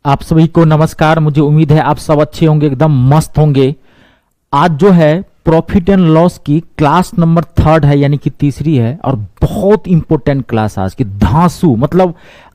आप सभी को नमस्कार। मुझे उम्मीद है आप सब अच्छे होंगे, एकदम मस्त होंगे। आज जो है प्रॉफिट एंड लॉस की क्लास नंबर 3 है, यानी कि तीसरी है, और बहुत इंपॉर्टेंट क्लास आज की। धांसू मतलब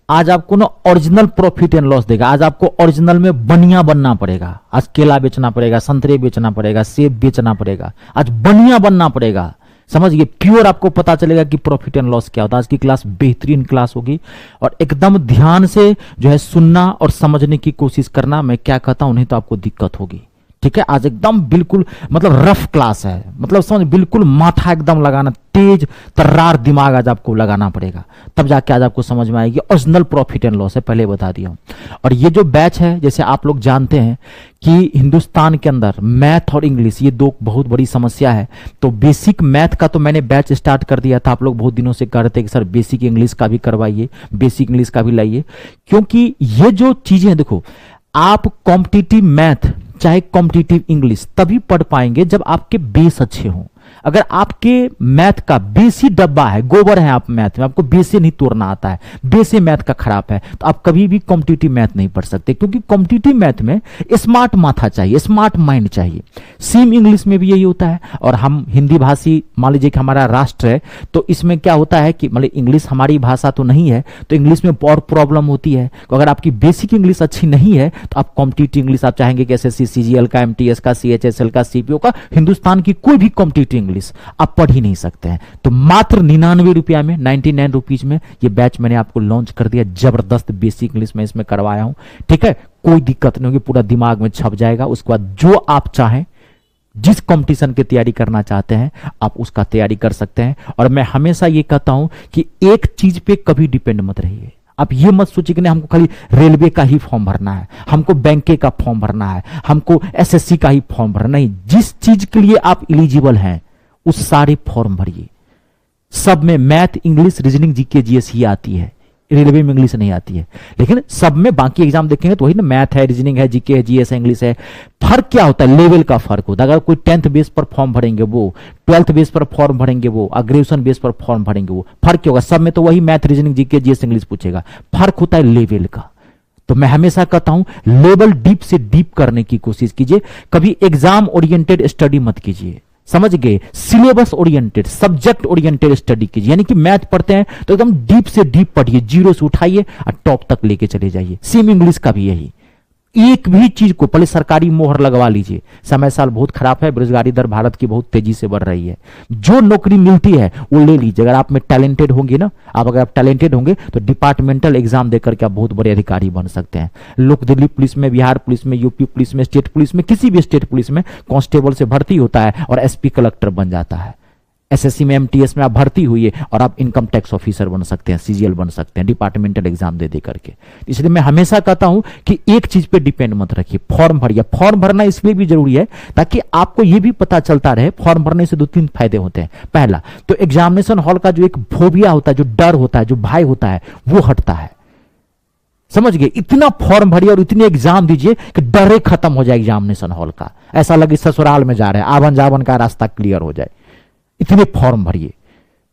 आज आपको ना ओरिजिनल प्रॉफिट एंड लॉस देगा। आज आपको ओरिजिनल में बनिया बनना पड़ेगा। आज केला बेचना पड़ेगा, संतरे बेचना पड़ेगा, सेब बेचना पड़ेगा। आज बनिया बनना पड़ेगा, समझिए। प्योर आपको पता चलेगा कि प्रॉफिट एंड लॉस क्या होता है। आज की क्लास बेहतरीन क्लास होगी और एकदम ध्यान से जो है सुनना और समझने की कोशिश करना। मैं क्या कहता हूं, नहीं तो आपको दिक्कत होगी। ठीक है, आज एकदम बिल्कुल मतलब रफ क्लास है, मतलब समझ, बिल्कुल माथा एकदम लगाना, तेज तर्रार दिमाग आज आपको लगाना पड़ेगा, तब जाके आज आपको समझ में आएगी। ओरिजिनल प्रॉफिट एंड लॉस है, पहले बता दिया हूं। और ये जो बैच है, जैसे आप लोग जानते हैं कि हिंदुस्तान के अंदर मैथ और इंग्लिश ये दो बहुत बड़ी समस्या है। तो बेसिक मैथ का तो मैंने बैच स्टार्ट कर दिया था। आप लोग बहुत दिनों से कह रहे थे कि सर बेसिक इंग्लिश का भी करवाइए, बेसिक इंग्लिश का भी लाइए, क्योंकि ये जो चीजें हैं, देखो, आप कॉम्पिटिटिव मैथ चाहे कॉम्पिटिटिव इंग्लिश तभी पढ़ पाएंगे जब आपके बेस अच्छे हों। अगर आपके मैथ का बेस ही डब्बा है, गोबर है आप मैथ में, आपको बेस नहीं तोड़ना आता है, बेस मैथ का खराब है, तो आप कभी भी कॉम्पिटिटिव मैथ नहीं पढ़ सकते। क्योंकि कॉम्पिटिटिव मैथ में स्मार्ट माथा चाहिए, स्मार्ट माइंड चाहिए। सेम इंग्लिश में भी यही होता है। और हम हिंदी भाषी, मान लीजिए कि हमारा राष्ट्र है, तो इसमें क्या होता है कि मतलब इंग्लिश हमारी भाषा तो नहीं है, तो इंग्लिश में और प्रॉब्लम होती है। तो अगर आपकी बेसिक इंग्लिश अच्छी नहीं है तो आप कॉम्पिटिटिव इंग्लिश आप चाहेंगे कि एसएससी सीजीएल का, एमटीएस का, सीएचएसएल का, सीपीओ का, हिंदुस्तान की कोई भी कॉम्पिटिटिव इंग्लिश आप पढ़ ही नहीं सकते हैं। तो मात्र 99 रुपया में, 99 रुपीज में ये बैच मैंने आपको लॉन्च कर दिया। जबरदस्त बेसिक इंग्लिश में इसमें करवाया हूं। ठीक है, कोई दिक्कत नहीं होगी, पूरा दिमाग में छप जाएगा। उसके बाद जो आप चाहें, जिस कंपटीशन की तैयारी करना चाहते हैं, आप उसका तैयारी कर सकते हैं। और मैं हमेशा ये कहता हूं कि एक चीज पे कभी डिपेंड मत रहिए। आप ये मत सोचिए कि नहीं हमको खाली रेलवे का ही फॉर्म भरना है, हमको बैंके का फॉर्म भरना है, हमको एसएससी का ही फॉर्म भरना। नहीं, जिस चीज के लिए आप एलिजिबल हैं उस सारे फॉर्म भरिए। सब में math, English, reasoning, GK, GS ही आती है, रेलवे में इंग्लिश नहीं आती है। लेकिन सब में बाकी एग्जाम देखेंगे तो वही ना, मैथ है, रीजनिंग है, जीके है, जीएस है, इंग्लिश है। फर्क क्या होता है? लेवल का फर्क होता है। अगर कोई 10th बेस पर फॉर्म भरेंगे वो, 12th बेस पर फॉर्म भरेंगे वो, ग्रेजुएशन बेस पर फॉर्म भरेंगे वो, फर्क क्या होगा? सब में तो वही math, reasoning, GK, GS, English पूछेगा। फर्क होता है लेवल का। तो मैं हमेशा कहता हूं लेवल डीप से डीप करने की कोशिश कीजिए। कभी एग्जाम ओरिएंटेड स्टडी मत कीजिए, समझ गए? Syllabus oriented, subject oriented study कीजिए। यानी कि मैथ पढ़ते हैं तो एकदम डीप से डीप पढ़िए, जीरो से उठाइए और टॉप तक लेके चले जाइए। सेम इंग्लिश का भी यही, एक भी चीज को पहले सरकारी मोहर लगवा लीजिए। समय साल बहुत खराब है, बेरोजगारी दर भारत की बहुत तेजी से बढ़ रही है। जो नौकरी मिलती है वो ले लीजिए। अगर आप में टैलेंटेड होंगे ना, अगर आप टैलेंटेड होंगे तो डिपार्टमेंटल एग्जाम देकर के आप बहुत बड़े अधिकारी बन सकते हैं। लोक दिल्ली पुलिस में, बिहार पुलिस में, यूपी पुलिस में, स्टेट पुलिस में, किसी भी स्टेट पुलिस में कांस्टेबल से भर्ती होता है और एसपी कलेक्टर बन जाता है। एसएससी में, एमटीएस में आप भर्ती हुई है और आप इनकम टैक्स ऑफिसर बन सकते हैं, सीजीएल बन सकते हैं, डिपार्टमेंटल एग्जाम दे करके। इसलिए मैं हमेशा कहता हूं कि एक चीज पे डिपेंड मत रखिए, फॉर्म भरिए। फॉर्म भरना इसलिए भी जरूरी है ताकि आपको यह भी पता चलता रहे। फॉर्म भरने से 2-3 फायदे होते हैं। पहला तो एग्जामिनेशन हॉल का जो एक फोबिया होता है, जो डर होता है, जो भय होता है, वो हटता है। समझ गए? इतना फॉर्म भरिए और इतने एग्जाम दीजिए कि डर खत्म हो जाए एग्जामिनेशन हॉल का। ऐसा लगे ससुराल में जा रहे हैं, आवन जावन का रास्ता क्लियर हो जाए। इतने फॉर्म भरिए,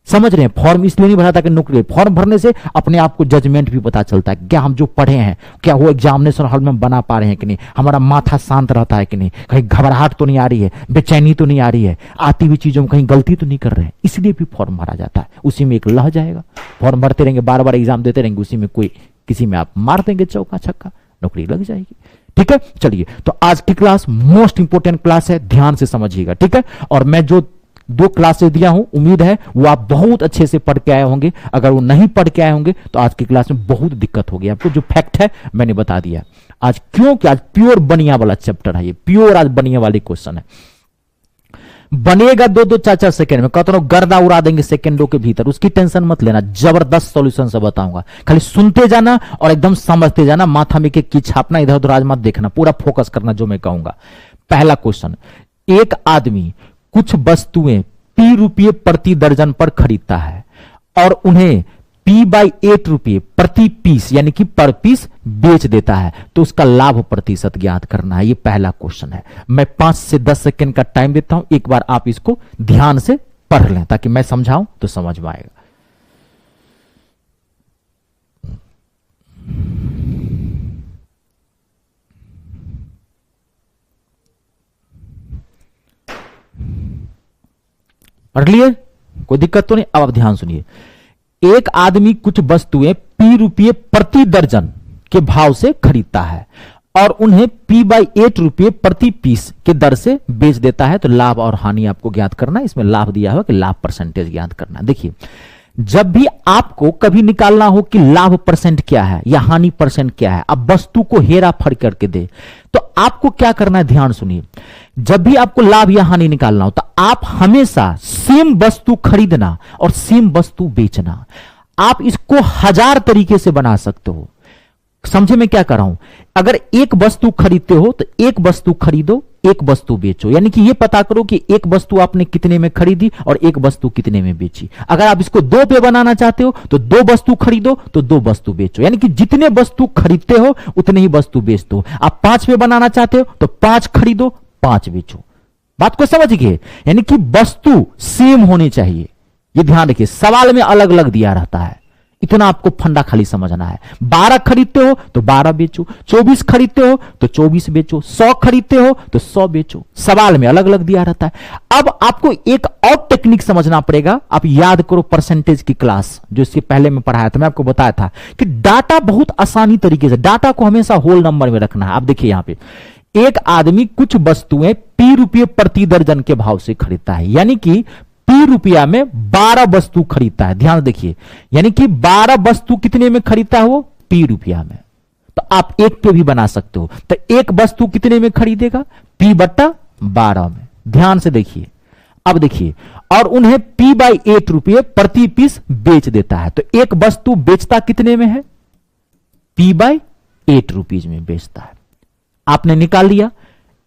समझ रहे हैं? फॉर्म इसलिए नहीं भरा था कि नौकरी, फॉर्म भरने से अपने आप को जजमेंट भी पता चलता है। क्या हम जो पढ़े हैं क्या वो एग्जामिनेशन हॉल में बना पा रहे हैं कि नहीं, हमारा माथा शांत रहता है कि नहीं, कहीं घबराहट तो नहीं आ रही है, बेचैनी तो नहीं आ रही है, आती हुई चीजों में कहीं गलती तो नहीं कर रहे हैं। इसलिए भी फॉर्म भरा जाता है। उसी में एक लह जाएगा। फॉर्म भरते रहेंगे, बार बार एग्जाम देते रहेंगे, उसी में कोई किसी में आप मार देंगे चौका छक्का, नौकरी लग जाएगी। ठीक है, चलिए। तो आज की क्लास मोस्ट इंपोर्टेंट क्लास है, ध्यान से समझिएगा। ठीक है, और मैं जो 2 क्लासेस दिया हूं, उम्मीद है वो आप बहुत अच्छे से पढ़ के आए होंगे। अगर वो नहीं पढ़ के आए होंगे तो आज की क्लास में बहुत दिक्कत होगी आपको। जो फैक्ट है मैंने बता दिया आज, क्योंकि आज प्योर बनिया वाला चैप्टर है, ये प्योर आज बनिया वाले क्वेश्चन है। बनेगा 2-2 4-4 सेकंड में, कहता हूं गर्दा उड़ा देंगे सेकंडों के भीतर, उसकी टेंशन मत लेना। जबरदस्त सॉल्यूशन से बताऊंगा, खाली सुनते जाना और एकदम समझते जाना। माथा में की छापना, इधर उधर आज मत देखना, पूरा फोकस करना जो मैं कहूंगा। पहला क्वेश्चन, एक आदमी कुछ वस्तुएं ₹P प्रति दर्जन पर खरीदता है और उन्हें P/8 रुपये प्रति पीस यानी कि पर पीस बेच देता है, तो उसका लाभ प्रतिशत ज्ञात करना है। ये पहला क्वेश्चन है। मैं 5 से 10 सेकंड का टाइम देता हूं, एक बार आप इसको ध्यान से पढ़ लें ताकि मैं समझाऊं तो समझ में आएगा। और क्लियर, कोई दिक्कत तो नहीं। अब आप ध्यान सुनिए, एक आदमी कुछ वस्तुएं पी रुपये प्रति दर्जन के भाव से खरीदता है और उन्हें P/8 रुपये प्रति पीस के दर से बेच देता है। तो लाभ और हानि आपको ज्ञात करना है। इसमें लाभ दिया हुआ कि लाभ परसेंटेज ज्ञात करना है। देखिए, जब भी आपको कभी निकालना हो कि लाभ परसेंट क्या है या हानि परसेंट क्या है, अब वस्तु को हेरा फेर करके दे, तो आपको क्या करना है, ध्यान सुनिए। जब भी आपको लाभ या हानि निकालना हो तो आप हमेशा सेम वस्तु खरीदना और सेम वस्तु बेचना, आप इसको 1000 तरीके से बना सकते हो। समझे मैं क्या कर रहा हूं? अगर एक वस्तु खरीदते हो तो एक वस्तु खरीदो, एक वस्तु बेचो, यानी कि ये पता करो कि एक वस्तु आपने कितने में खरीदी और एक वस्तु कितने में बेची। अगर आप इसको 2 पे बनाना चाहते हो तो 2 वस्तु खरीदो तो 2 वस्तु बेचो, यानी कि जितने वस्तु खरीदते हो उतने ही वस्तु बेच दो। आप 5 पे बनाना चाहते हो तो 5 खरीदो 5 बेचो। बात को समझ गए? यानी कि वस्तु सेम होनी चाहिए। ये ध्यान रखिए, सवाल में अलग अलग दिया रहता है, इतना आपको फंडा खाली समझना है। 12 खरीदते हो तो 12 बेचो, 24 खरीदते हो तो 24 बेचो, 100 खरीदते हो तो 100 बेचो। सवाल में अलग अलग दिया रहता है। अब आपको एक और टेक्निक समझना पड़ेगा। आप याद करो परसेंटेज की क्लास जो इसके पहले में पढ़ाया था, मैं आपको बताया था कि डाटा बहुत आसानी तरीके से, डाटा को हमेशा होल नंबर में रखना है। आप देखिए यहां पे एक आदमी कुछ वस्तुएं P रुपये प्रति दर्जन के भाव से खरीदता है, यानी कि P रुपया में 12 वस्तु खरीदता है। ध्यान देखिए, यानी कि 12 वस्तु कितने में खरीदता है वो? P रुपया में। तो आप एक पे भी बना सकते हो। तो एक वस्तु कितने में खरीदेगा? P/12 में। ध्यान से देखिए, अब देखिए, और उन्हें P/8 रुपये प्रति पीस बेच देता है। तो एक वस्तु बेचता कितने में है? P/8 रुपीज में बेचता है। आपने निकाल लिया,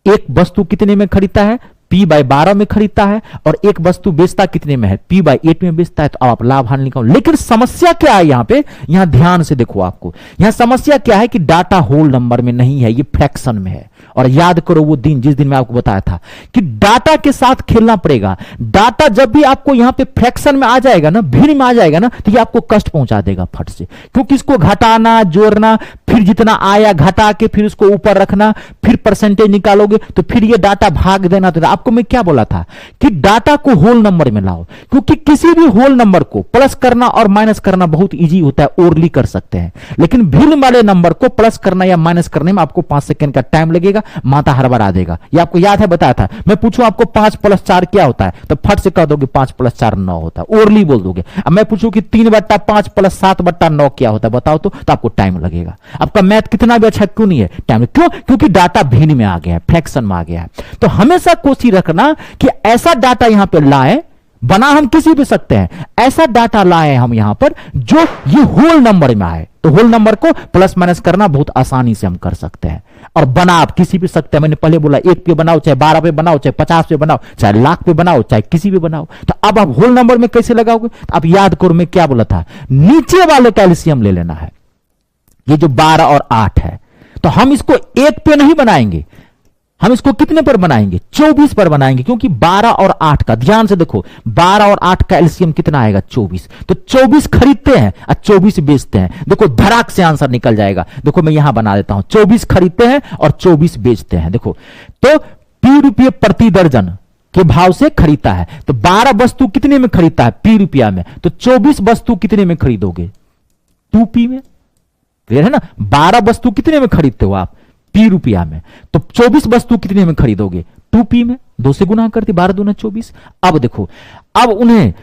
एक वस्तु कितने में खरीदता है? P/12 में खरीदता है, और एक वस्तु बेचता कितने में है? P/8 में बेचता है। तो अब आप लाभ हानि निकालो। लेकिन समस्या क्या है यहां पे? यहां ध्यान से देखो, आपको यहां समस्या क्या है कि डाटा होल नंबर में नहीं है, ये फ्रैक्शन में है। और याद करो वो दिन जिस दिन मैं आपको बताया था कि डाटा के साथ खेलना पड़ेगा। डाटा जब भी आपको यहां पे फ्रैक्शन में आ जाएगा ना, भीड़ में आ जाएगा ना, तो ये आपको कष्ट पहुंचा देगा फट से, क्योंकि इसको घटाना, जोड़ना, फिर जितना आया घटा के फिर उसको ऊपर रखना, फिर परसेंटेज निकालोगे तो फिर ये डाटा भाग देना। तो आपको मैं क्या बोला था कि डाटा को होल नंबर में लाओ, क्योंकि किसी भी होल नंबर को प्लस करना और माइनस करना बहुत इजी होता है, ओरली कर सकते हैं। लेकिन भिन्न वाले नंबर को प्लस करना या माइनस करने में आपको 5 सेकंड का टाइम लगेगा, माथा हड़बड़ा देगा। ये आपको याद है, बताया था। मैं पूछूं आपको 5 + 4 क्या होता है, तो फट से कह दोगे 5 + 4 9 होता है, ओरली बोल दोगे। अब मैं पूछूं कि 3/5 + 7/9 क्या होता है, बताओ तो आपको टाइम लगेगा। आपका मैथ कितना भी अच्छा क्यों नहीं है, टाइम क्यों? क्योंकि डाटा भिन्न में आ गया है, फ्रैक्शन में आ गया है। तो हमेशा कोशिश रखना कि ऐसा डाटा यहां पे लाए, बना हम किसी भी सकते हैं, ऐसा डाटा लाए हम यहां पर जो ये होल नंबर में आए। तो होल नंबर को प्लस माइनस करना बहुत आसानी से हम कर सकते हैं, और बना आप किसी भी सकते हैं। मैंने पहले बोला 1 पे बनाओ, चाहे 12 पे बनाओ, चाहे 50 पे बनाओ, चाहे लाख पे बनाओ, चाहे किसी भी बनाओ। तो अब आप होल नंबर में कैसे लगाओगे? तो आप याद करो मैं क्या बोला था, नीचे वाले का एलसीएम ले लेना है। ये जो 12 और 8 है, तो हम इसको 1 पे नहीं बनाएंगे, हम इसको कितने पर बनाएंगे? 24 पर बनाएंगे, क्योंकि 12 और 8 का, ध्यान से देखो, 12 और 8 का एलसीएम कितना आएगा? 24। तो 24 खरीदते हैं और 24 बेचते हैं। देखो धड़ाक से आंसर निकल जाएगा। देखो मैं यहां बना देता हूं, 24 खरीदते हैं और 24 बेचते हैं। देखो तो P रुपये प्रति दर्जन के भाव से खरीदता है। तो 12 वस्तु कितने में खरीदता है? P रुपया में। तो 24 वस्तु कितने में खरीदोगे? 2P में। क्लियर है ना? 12 वस्तु कितने में खरीदते हो आप? P रुपया में। तो 24 वस्तु कितने में खरीदोगे? 2P में। 2 से गुना करते, 12 दूना 24। अब देखो, अब उन्हें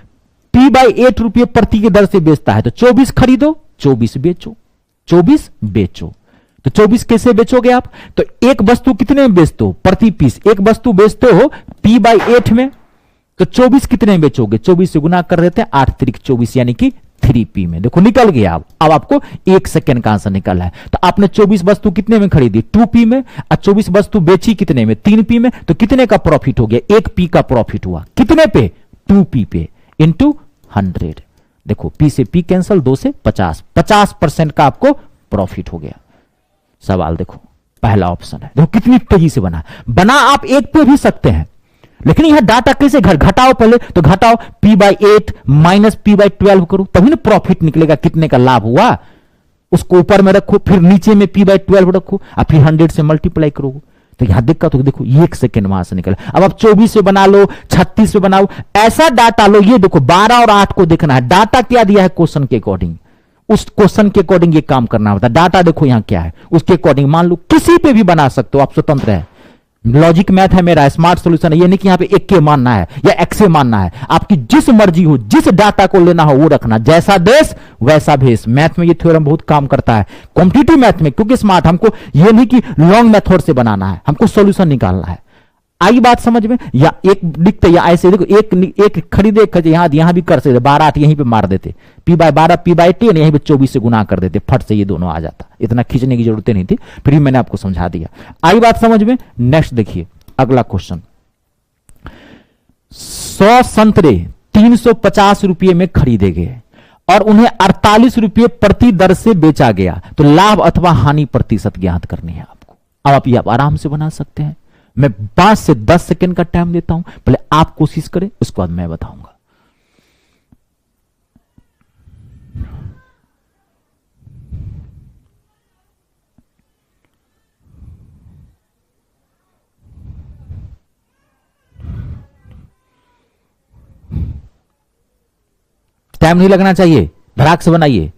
P/8 रुपये प्रति के दर से बेचता है। तो 24 खरीदो, 24 बेचो, 24 बेचो। तो 24 कैसे बेचोगे आप? तो एक वस्तु कितने में बेचते हो? प्रति पीस एक वस्तु बेचते हो P/8 में। तो 24 कितने में बेचोगे? 24 से गुना कर देते हैं, 8 3 24, यानी कि 3P में। देखो निकल गया। अब आपको 1 सेकंड का आंसर निकला है। तो आपने 24 वस्तु कितने में खरीदी? 2P में। और 24 वस्तु बेची कितने में? 3P में। तो कितने का प्रॉफिट हो गया? 1P का प्रॉफिट हुआ। कितने पे? 2P पे, इंटू 100। देखो P से P कैंसल, 2 से 50, 50% का आपको प्रॉफिट हो गया। सवाल देखो, पहला ऑप्शन है। देखो कितनी तेजी से बना आप 1 पे भी सकते हैं, लेकिन यह डाटा कैसे घटाओ? पहले तो घटाओ, P/8 माइनस P/12 करो, तभी ना प्रॉफिट निकलेगा, कितने का लाभ हुआ। उसको ऊपर में रखो, फिर नीचे में P/12 रखो, और फिर 100 से मल्टीप्लाई करो। तो यहां दिक्कत होगी, देखो 1 सेकेंड वहां से निकला। अब आप 24 पे बना लो, 36 पे बनाओ, ऐसा डाटा लो। ये देखो 12 और 8 को देखना है, डाटा क्या दिया है क्वेश्चन के अकॉर्डिंग, उस क्वेश्चन के अकॉर्डिंग ये काम करना होता है। डाटा देखो यहां क्या है, उसके अकॉर्डिंग मान लो किसी पे भी बना सकते हो, आप स्वतंत्र है। लॉजिक मैथ है मेरा, स्मार्ट सॉल्यूशन है। ये नहीं कि यहां पे एक के मानना है या एक्स से मानना है, आपकी जिस मर्जी हो, जिस डाटा को लेना हो वो रखना। जैसा देश वैसा भेष। मैथ में ये थ्योरम बहुत काम करता है, कॉम्पिटिटिव मैथ में, क्योंकि स्मार्ट हमको ये नहीं कि लॉन्ग मेथड से बनाना है, हमको सॉल्यूशन निकालना है। आई बात समझ में? या एक लिखते या ऐसे देखो, एक खरीदे यहां भी कर सकते, 12 8 यहीं पे मार देते, p/12 p/10 यहीं पे 24 से गुना कर देते, फट से ये दोनों आ जाता। इतना खींचने की जरूरत नहीं थी, फिर मैंने आपको समझा दिया। आई बात समझ में? नेक्स्ट देखिए अगला क्वेश्चन। 100 संतरे 350 रुपये में खरीदे गए और उन्हें 48 रुपये प्रति दर से बेचा गया, तो लाभ अथवा हानि प्रतिशत ज्ञात करनी है आपको। अब आप ये आराम से बना सकते हैं। मैं 5 से 10 सेकेंड का टाइम देता हूं, पहले आप कोशिश करें, उसके बाद मैं बताऊंगा। टाइम नहीं लगना चाहिए, धड़ाक से बनाइए।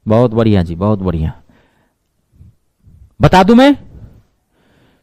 बहुत बढ़िया जी, बहुत बढ़िया। बता दूं मैं,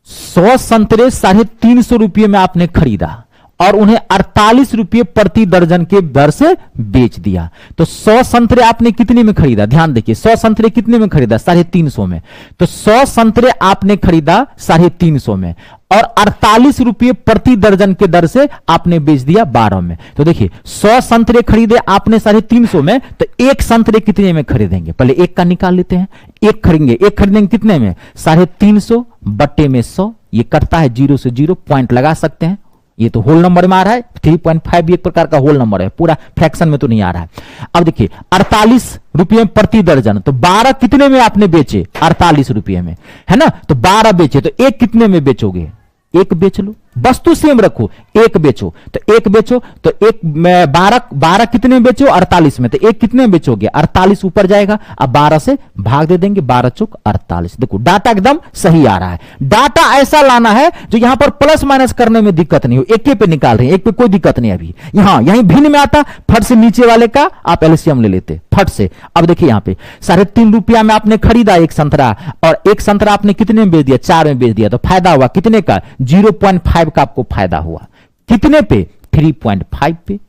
100 संतरे 350 रुपये में आपने खरीदा और उन्हें 48 रुपये प्रति दर्जन के दर से बेच दिया। तो 100 संतरे आपने कितने में खरीदा? ध्यान देखिए, 100 संतरे कितने में खरीदा? 350 में। तो 100 संतरे आपने खरीदा 350 में और 48 रुपये प्रति दर्जन के दर से आपने बेच दिया 12 में। तो देखिए 100 संतरे खरीदे आपने 350 में, तो एक संतरे कितने में खरीदेंगे? पहले एक का निकाल लेते हैं। एक खरीदेंगे कितने में? 350 बट्टे में 100, ये कटता है 0 से 0, पॉइंट लगा सकते हैं। ये तो होल नंबर में आ रहा है, 3.5 भी एक प्रकार का होल नंबर है, पूरा फ्रैक्शन में तो नहीं आ रहा है। अब देखिए 48 रुपये प्रति दर्जन, तो 12 कितने में आपने बेचे? 48 रुपये में, है ना? तो 12 बेचे, तो एक कितने में बेचोगे? एक बेच लो, वस्तु सेम रखो, एक बेचो। तो एक बेचो, तो एक 12 कितने में बेचो? 48 में। तो एक कितने में बेचोगे? 48 ऊपर जाएगा, अब 12 से भाग दे देंगे, 12 चौक 48। देखो डाटा एकदम सही आ रहा है। डाटा ऐसा लाना है जो यहां पर प्लस माइनस करने में दिक्कत नहीं हो। एक पे निकाल रहे हैं, एक पे कोई दिक्कत नहीं। अभी यहीं भिन्न में आता, फट से नीचे वाले का आप एलसीएम ले लेते, फट से। अब देखिए यहां पे 3.5 रुपया में आपने खरीदा एक संतरा, और एक संतरा आपने कितने में बेच दिया? 4 में बेच दिया। तो फायदा हुआ कितने का? 0.5 का आपको फायदा हुआ। कितने पे? 3.5 पे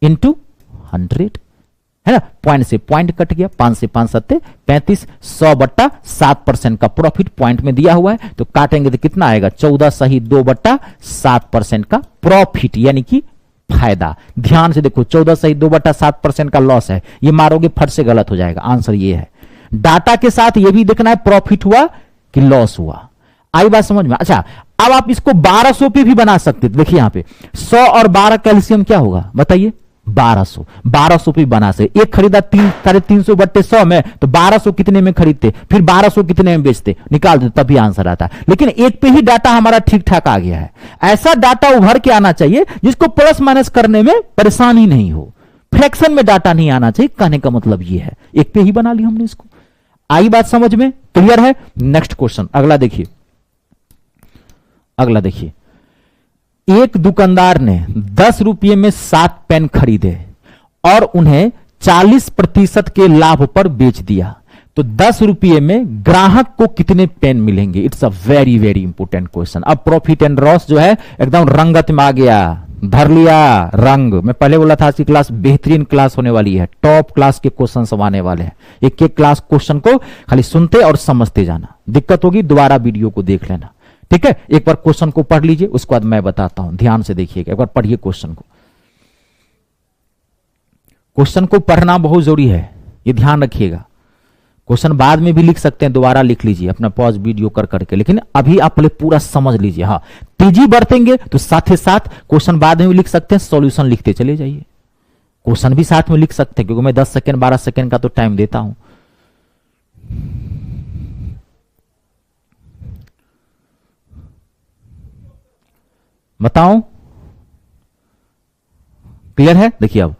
इंटू 100, है ना? पॉइंट से पॉइंट कट गया, 5 से 5 सत्ते 35, 100/7% का प्रॉफिट पॉइंट में दिया हुआ है। तो काटेंगे तो कितना आएगा? 14 सही 2/7% का प्रॉफिट, यानी कि फायदा। ध्यान से देखो, 14 सही 2/7% का लॉस है, ये मारोगे फट से गलत हो जाएगा। आंसर ये है। डाटा के साथ ये भी देखना है प्रॉफिट हुआ कि लॉस हुआ। आई बात समझ में? अच्छा, अब आप इसको 1200 पे भी बना सकते। देखिए यहां पे 100 और 12 कैल्शियम क्या होगा बताइए? 1200। 1200 पे बना से एक खरीदा 350 बट्टे 100 में, तो 1200 कितने में खरीदते, फिर 1200 कितने में बेचते, निकाल दो, तभी आंसर आता है। लेकिन एक पे ही डाटा हमारा ठीक ठाक आ गया है। ऐसा डाटा उभर के आना चाहिए जिसको प्लस माइनस करने में परेशानी नहीं हो, फ्रैक्शन में डाटा नहीं आना चाहिए। कहने का मतलब ये है, एक पे ही बना लिया हमने इसको। आई बात समझ में? क्लियर है? नेक्स्ट क्वेश्चन अगला देखिए। अगला देखिए, एक दुकानदार ने 10 रुपये में 7 पेन खरीदे और उन्हें 40% के लाभ पर बेच दिया, तो 10 रुपये में ग्राहक को कितने पेन मिलेंगे? It's a very very important question. अब प्रॉफिट एंड लॉस जो है एकदम रंगत में आ गया, धर लिया रंग। मैं पहले बोला था कि क्लास बेहतरीन क्लास होने वाली है, टॉप क्लास के क्वेश्चन सब आने वाले हैं। एक एक क्लास क्वेश्चन को खाली सुनते और समझते जाना। दिक्कत होगी दोबारा वीडियो को देख लेना, ठीक है? एक बार क्वेश्चन को पढ़ लीजिए, उसके बाद मैं बताता हूं। ध्यान से देखिएगा, एक बार पढ़िए क्वेश्चन को। क्वेश्चन को पढ़ना बहुत जरूरी है, ये ध्यान रखिएगा। क्वेश्चन बाद में भी लिख सकते हैं, दोबारा लिख लीजिए अपना पॉज वीडियो कर करके, लेकिन अभी आप पहले पूरा समझ लीजिए। हाँ, तेजी बरतेंगे तो साथ ही साथ क्वेश्चन बाद में भी लिख सकते हैं, सॉल्यूशन लिखते चले जाइए। क्वेश्चन भी साथ में लिख सकते हैं, क्योंकि मैं 10 सेकेंड 12 सेकेंड का तो टाइम देता हूं। बताऊं? क्लियर है? देखिए, अब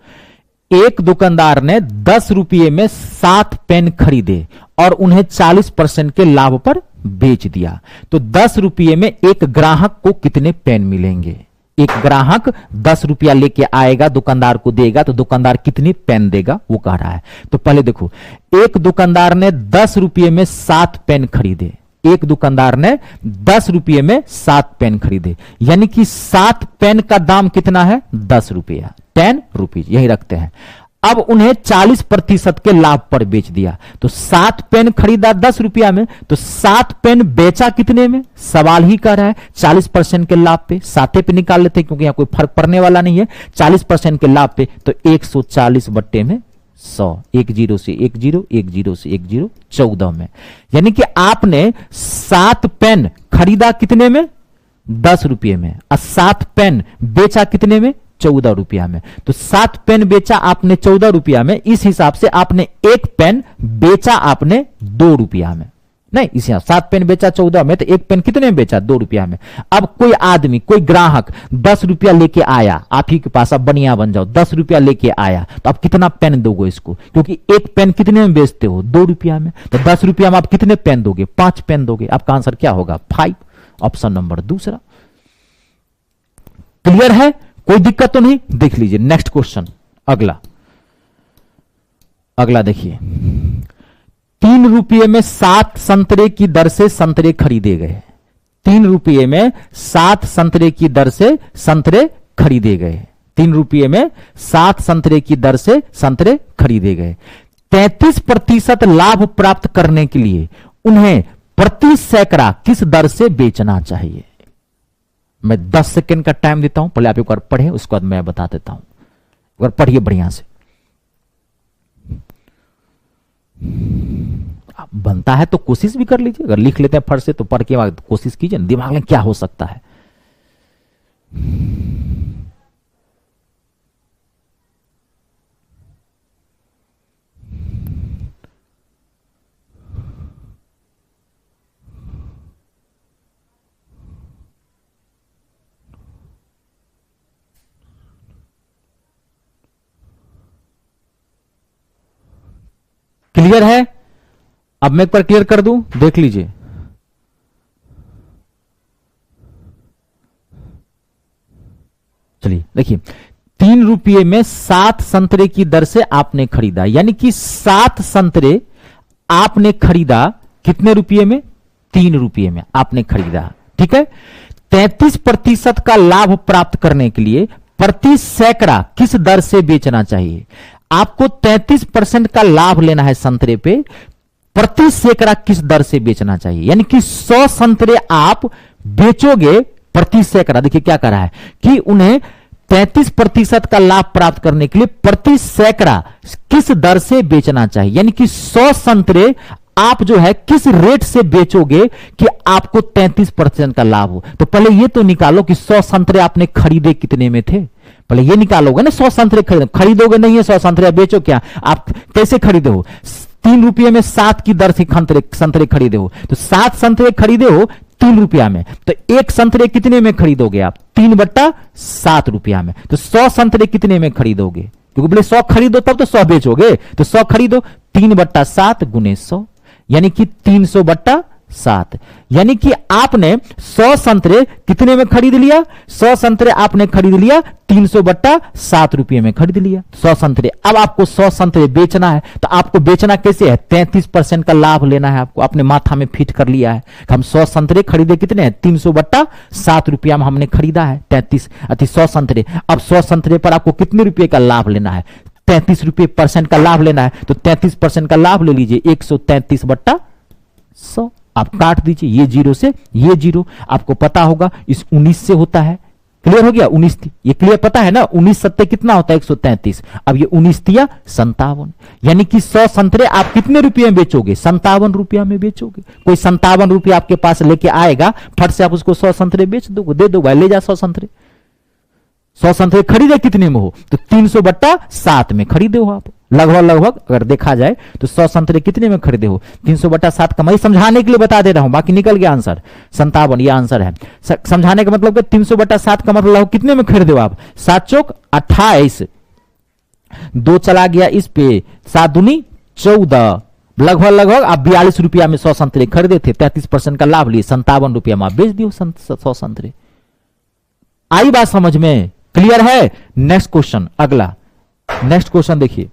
एक दुकानदार ने 10 रुपये में 7 पेन खरीदे और उन्हें 40% के लाभ पर बेच दिया। तो 10 रुपये में एक ग्राहक को कितने पेन मिलेंगे? एक ग्राहक 10 रुपया लेके आएगा, दुकानदार को देगा, तो दुकानदार कितनी पेन देगा वो कह रहा है। तो पहले देखो, एक दुकानदार ने 10 रुपये में 7 पेन खरीदे। एक दुकानदार ने 10 रुपये में 7 पेन खरीदे, यानी कि 7 पेन का दाम कितना है? 10 रुपया, 10 रुपीज, यही रखते हैं। अब उन्हें 40% के लाभ पर बेच दिया। तो 7 पेन खरीदा 10 रुपया में, तो 7 पेन बेचा कितने में? सवाल ही कर रहा है 40% के लाभ पे। 7 पे निकाल लेते हैं क्योंकि यहां कोई फर्क पड़ने वाला नहीं है। 40% के लाभ पे तो 140 बट्टे में 100, 1 0 से 1 0, 1 0 से 1 0, 14 में। यानी कि आपने 7 पेन खरीदा कितने में? 10 रुपये में, और 7 पेन बेचा कितने में? 14 रुपया में। तो 7 पेन बेचा आपने 14 रुपया में, इस हिसाब से आपने एक पेन बेचा आपने 2 रुपया में। नहीं, इस 7 पेन बेचा 14 में, तो एक पेन कितने में बेचा? 2 रुपया में। अब कोई आदमी, कोई ग्राहक 10 रुपया लेके आया आप ही के पास, अब बनिया बन जाओ, 10 रुपया लेके आया, तो आप कितना पेन दोगे इसको? क्योंकि एक पेन कितने में बेचते हो? 2 रुपया में। तो 10 रुपया में आप कितने पेन दोगे? 5 पेन दोगे। आपका आंसर क्या होगा? 5, ऑप्शन नंबर दूसरा। क्लियर है? कोई दिक्कत तो नहीं? देख लीजिए नेक्स्ट क्वेश्चन, अगला देखिए। 3 रुपये में 7 संतरे की दर से संतरे खरीदे गए। 3 रुपये में 7 संतरे की दर से संतरे खरीदे गए। 3 रुपये में 7 संतरे की दर से संतरे खरीदे गए। 33% लाभ प्राप्त करने के लिए उन्हें प्रति सैकड़ा किस दर से बेचना चाहिए? मैं 10 सेकेंड का टाइम देता हूं, पहले आप एक बार पढ़े, उसके बाद मैं बता देता हूं। एक बार पढ़िए बढ़िया से। बनता है तो कोशिश भी कर लीजिए, अगर लिख लेते हैं फट से तो पढ़ के बाद कोशिश कीजिए, दिमाग में क्या हो सकता है। क्लियर है? अब मैं एक बार क्लियर कर दूं, देख लीजिए। चलिए देखिए, 3 रुपये में 7 संतरे की दर से आपने खरीदा, यानी कि 7 संतरे आपने खरीदा कितने रुपये में? 3 रुपये में आपने खरीदा, ठीक है। 33% का लाभ प्राप्त करने के लिए प्रति सैकड़ा किस दर से बेचना चाहिए? आपको 33% का लाभ लेना है संतरे पे, प्रति सैकड़ा किस दर से बेचना चाहिए? यानी कि 100 संतरे आप बेचोगे प्रति सैकड़ा। देखिए क्या कर रहा है कि उन्हें 33% का लाभ प्राप्त करने के लिए प्रति सैकड़ा किस दर से बेचना चाहिए, यानी कि 100 संतरे आप जो है किस रेट से बेचोगे कि आपको 33% का लाभ हो। तो पहले ये तो निकालो कि 100 संतरे आपने खरीदे कितने में थे, पहले ये निकालोगे ना। 100 संतरे खरीदोगे नहीं है, 100 संतरे बेचो क्या? आप कैसे खरीदे हो? 3 रुपये में 7 की दर से संतरे खरीदे हो, तो 7 संतरे खरीदे हो 3 रुपया में, तो एक संतरे कितने में खरीदोगे आप? 3/7 रुपया में। तो 100 संतरे कितने में खरीदोगे? क्योंकि बोले 100 खरीदो तब तो 100 बेचोगे, तो 100 खरीदो, 3/7 गुने 100, यानी कि 300/7। यानी कि आपने 100 संतरे कितने में खरीद लिया? 100 संतरे आपने खरीद लिया 300/7 रुपये में खरीद लिया 100 संतरे। अब आपको 100 संतरे बेचना है, तो आपको बेचना कैसे है? 33% का लाभ लेना है आपको। आपने माथा में फिट कर लिया है, हम 100 संतरे खरीदे कितने हैं? 300/7 रुपया में हमने खरीदा है 100 संतरे। अब 100 संतरे पर आपको कितने रुपए का लाभ लेना है? 33 रुपये % का लाभ लेना है, तो 33% का लाभ ले लीजिए 133/100। आप काट दीजिए, ये 0 से ये 0, आपको पता होगा इस 19 से होता है। क्लियर हो गया? 19 ये क्लियर पता है ना? 19 सत्ते कितना होता है? 133। अब ये 19 तिया 57, यानी कि 100 संतरे आप कितने रुपये में बेचोगे? 57 रुपया में बेचोगे। कोई 57 रुपया आपके पास लेके आएगा, फट से आप उसको 100 संतरे बेच दोगे, दे दो भाई ले जा 100 संतरे। 100 संतरे खरीदे कितने में हो? तो 300/7 में खरीदे हो आप। लगभग अगर देखा जाए तो 100 संतरे कितने में खरीदे हो? 300/7 का। मैं समझाने के लिए बता दे रहा हूं, बाकी निकल गया आंसर 57, ये आंसर है। समझाने का मतलब 300/7 का मतलब कितने में खरीदे हो आप? 7 चौक 28, 2 चला गया इस पे, 7 दूनी 14, लगभग लगभग आप 42 रुपया में 100 संतरे खरीदे थे, 33% का लाभ लिए, 57 रुपया में आप बेच दियो 100 संतरे। आई बात समझ में? क्लियर है? नेक्स्ट क्वेश्चन, अगला नेक्स्ट क्वेश्चन देखिए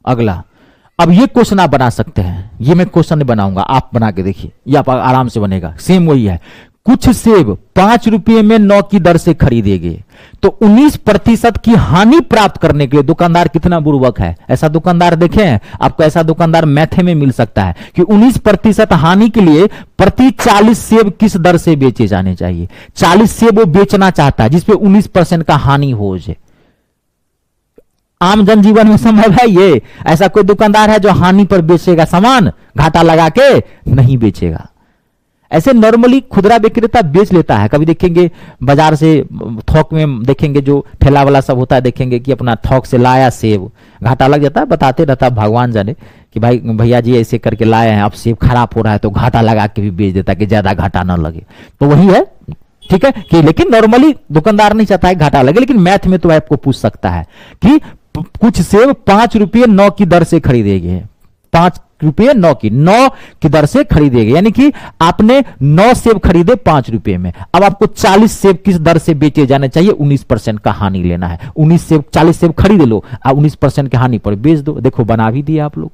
अगला। अब ये क्वेश्चन आप बना सकते हैं, ये मैं क्वेश्चन नहीं बनाऊंगा, आप बना के देखिए, ये आप आराम से बनेगा। सेम वही है, कुछ सेब 5 रुपये में 9 की दर से खरीदे गए तो 19% की हानि प्राप्त करने के लिए दुकानदार कितना बुर्बक है। ऐसा दुकानदार देखे हैं आपको? ऐसा दुकानदार मैथे में मिल सकता है कि 19% हानि के लिए प्रति 40 सेब किस दर से बेचे जाने चाहिए। 40 सेब वो बेचना चाहता है जिसपे 19% का हानि हो जाए। आम जनजीवन में संभव है ये? ऐसा कोई दुकानदार है जो हानि पर बेचेगा सामान, घाटा लगा के नहीं बेचेगा। ऐसे नॉर्मली खुदरा विक्रेता बेच लेता है। कभी देखेंगे बाजार से थोक में देखेंगे जो ठेला वाला सब होता है, देखेंगे कि अपना थोक से लाया सेब, घाटा लग जाता है, बताते रहता है भगवान जाने कि भाई भैया जी ऐसे करके लाए हैं, अब सेब खराब हो रहा है, तो घाटा लगा के भी बेच देता है कि ज्यादा घाटा ना लगे। तो वही है, ठीक है कि लेकिन नॉर्मली दुकानदार नहीं चाहता है घाटा लगे, लेकिन मैथ में तो आपको पूछ सकता है कि कुछ सेब 5 रुपये 9 की दर से खरीदे गए, 5 रुपये 9 की दर से खरीदे गए, यानी कि आपने 9 सेब खरीदे 5 रुपये में। अब आपको 40 सेब किस दर से बेचे जाने चाहिए? 19% का हानि लेना है। 40 सेब खरीद लो, आप 19% की हानि पर बेच दो। देखो बना भी दिया आप लोग,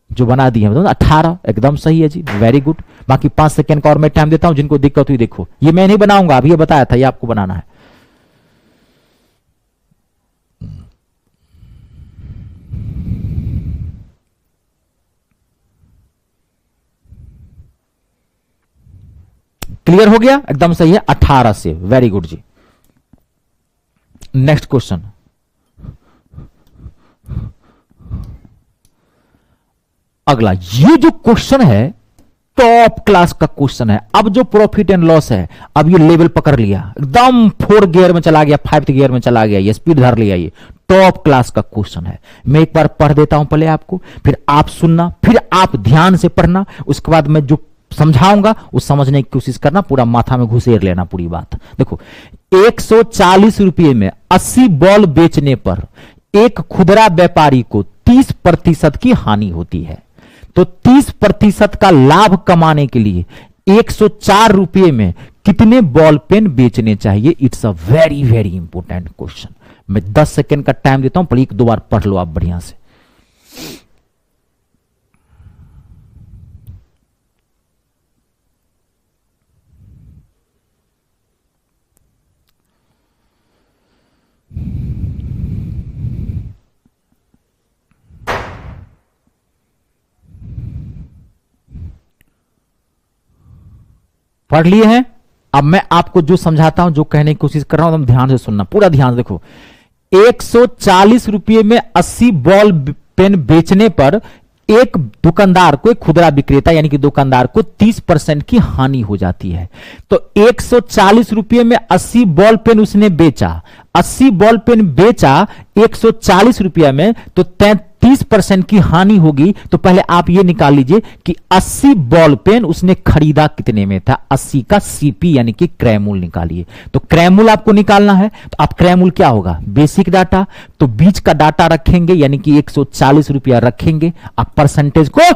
जो बना दिए हैं 18, एकदम सही है जी, वेरी गुड। बाकी 5 सेकंड का और मैं टाइम देता हूं, जिनको दिक्कत हुई देखो, ये मैं नहीं बनाऊंगा, अभी ये बताया था, ये आपको बनाना है। क्लियर हो गया? एकदम सही है, 18 से, वेरी गुड जी। नेक्स्ट क्वेश्चन, अगला। ये जो क्वेश्चन है टॉप क्लास का क्वेश्चन है। अब जो प्रॉफिट एंड लॉस है, अब ये लेवल पकड़ लिया, एकदम 4th गियर में चला गया, 5th गियर में चला गया, ये स्पीड धर लिया, ये टॉप क्लास का क्वेश्चन है। मैं एक बार पढ़ देता हूं पहले आपको, फिर आप सुनना, फिर आप ध्यान से पढ़ना, उसके बाद मैं जो समझाऊंगा वो समझने की कोशिश करना, पूरा माथा में घुसेर लेना पूरी बात। देखो 140 रुपये में 80 बॉल बेचने पर एक खुदरा व्यापारी को 30% की हानि होती है। तो 30% का लाभ कमाने के लिए 104 रुपये में कितने बॉल पेन बेचने चाहिए? It's a very very important question. मैं 10 सेकेंड का टाइम देता हूं, पर 1-2 बार पढ़ लो आप बढ़िया से। पढ़ लिए हैं? अब मैं आपको जो समझाता हूं, जो कहने की कोशिश कर रहा हूं, तुम ध्यान से सुनना, पूरा ध्यान। देखो 140 रुपये में 80 बॉल पेन बेचने पर एक दुकानदार को, एक खुदरा विक्रेता यानी कि दुकानदार को 30% की हानि हो जाती है। तो 140 रुपये में 80 बॉल पेन उसने बेचा, 80 बॉल पेन बेचा 140 रुपया में, तो 30% की हानि होगी। तो पहले आप ये निकाल लीजिए कि 80 बॉल पेन उसने खरीदा कितने में था। 80 का सीपी यानी कि क्रय मूल्य निकालिए। तो क्रय मूल्य आपको निकालना है, तो आप क्रय मूल्य क्या होगा? बेसिक डाटा, तो बीच का डाटा रखेंगे यानी कि 140 रुपया रखेंगे, आप परसेंटेज को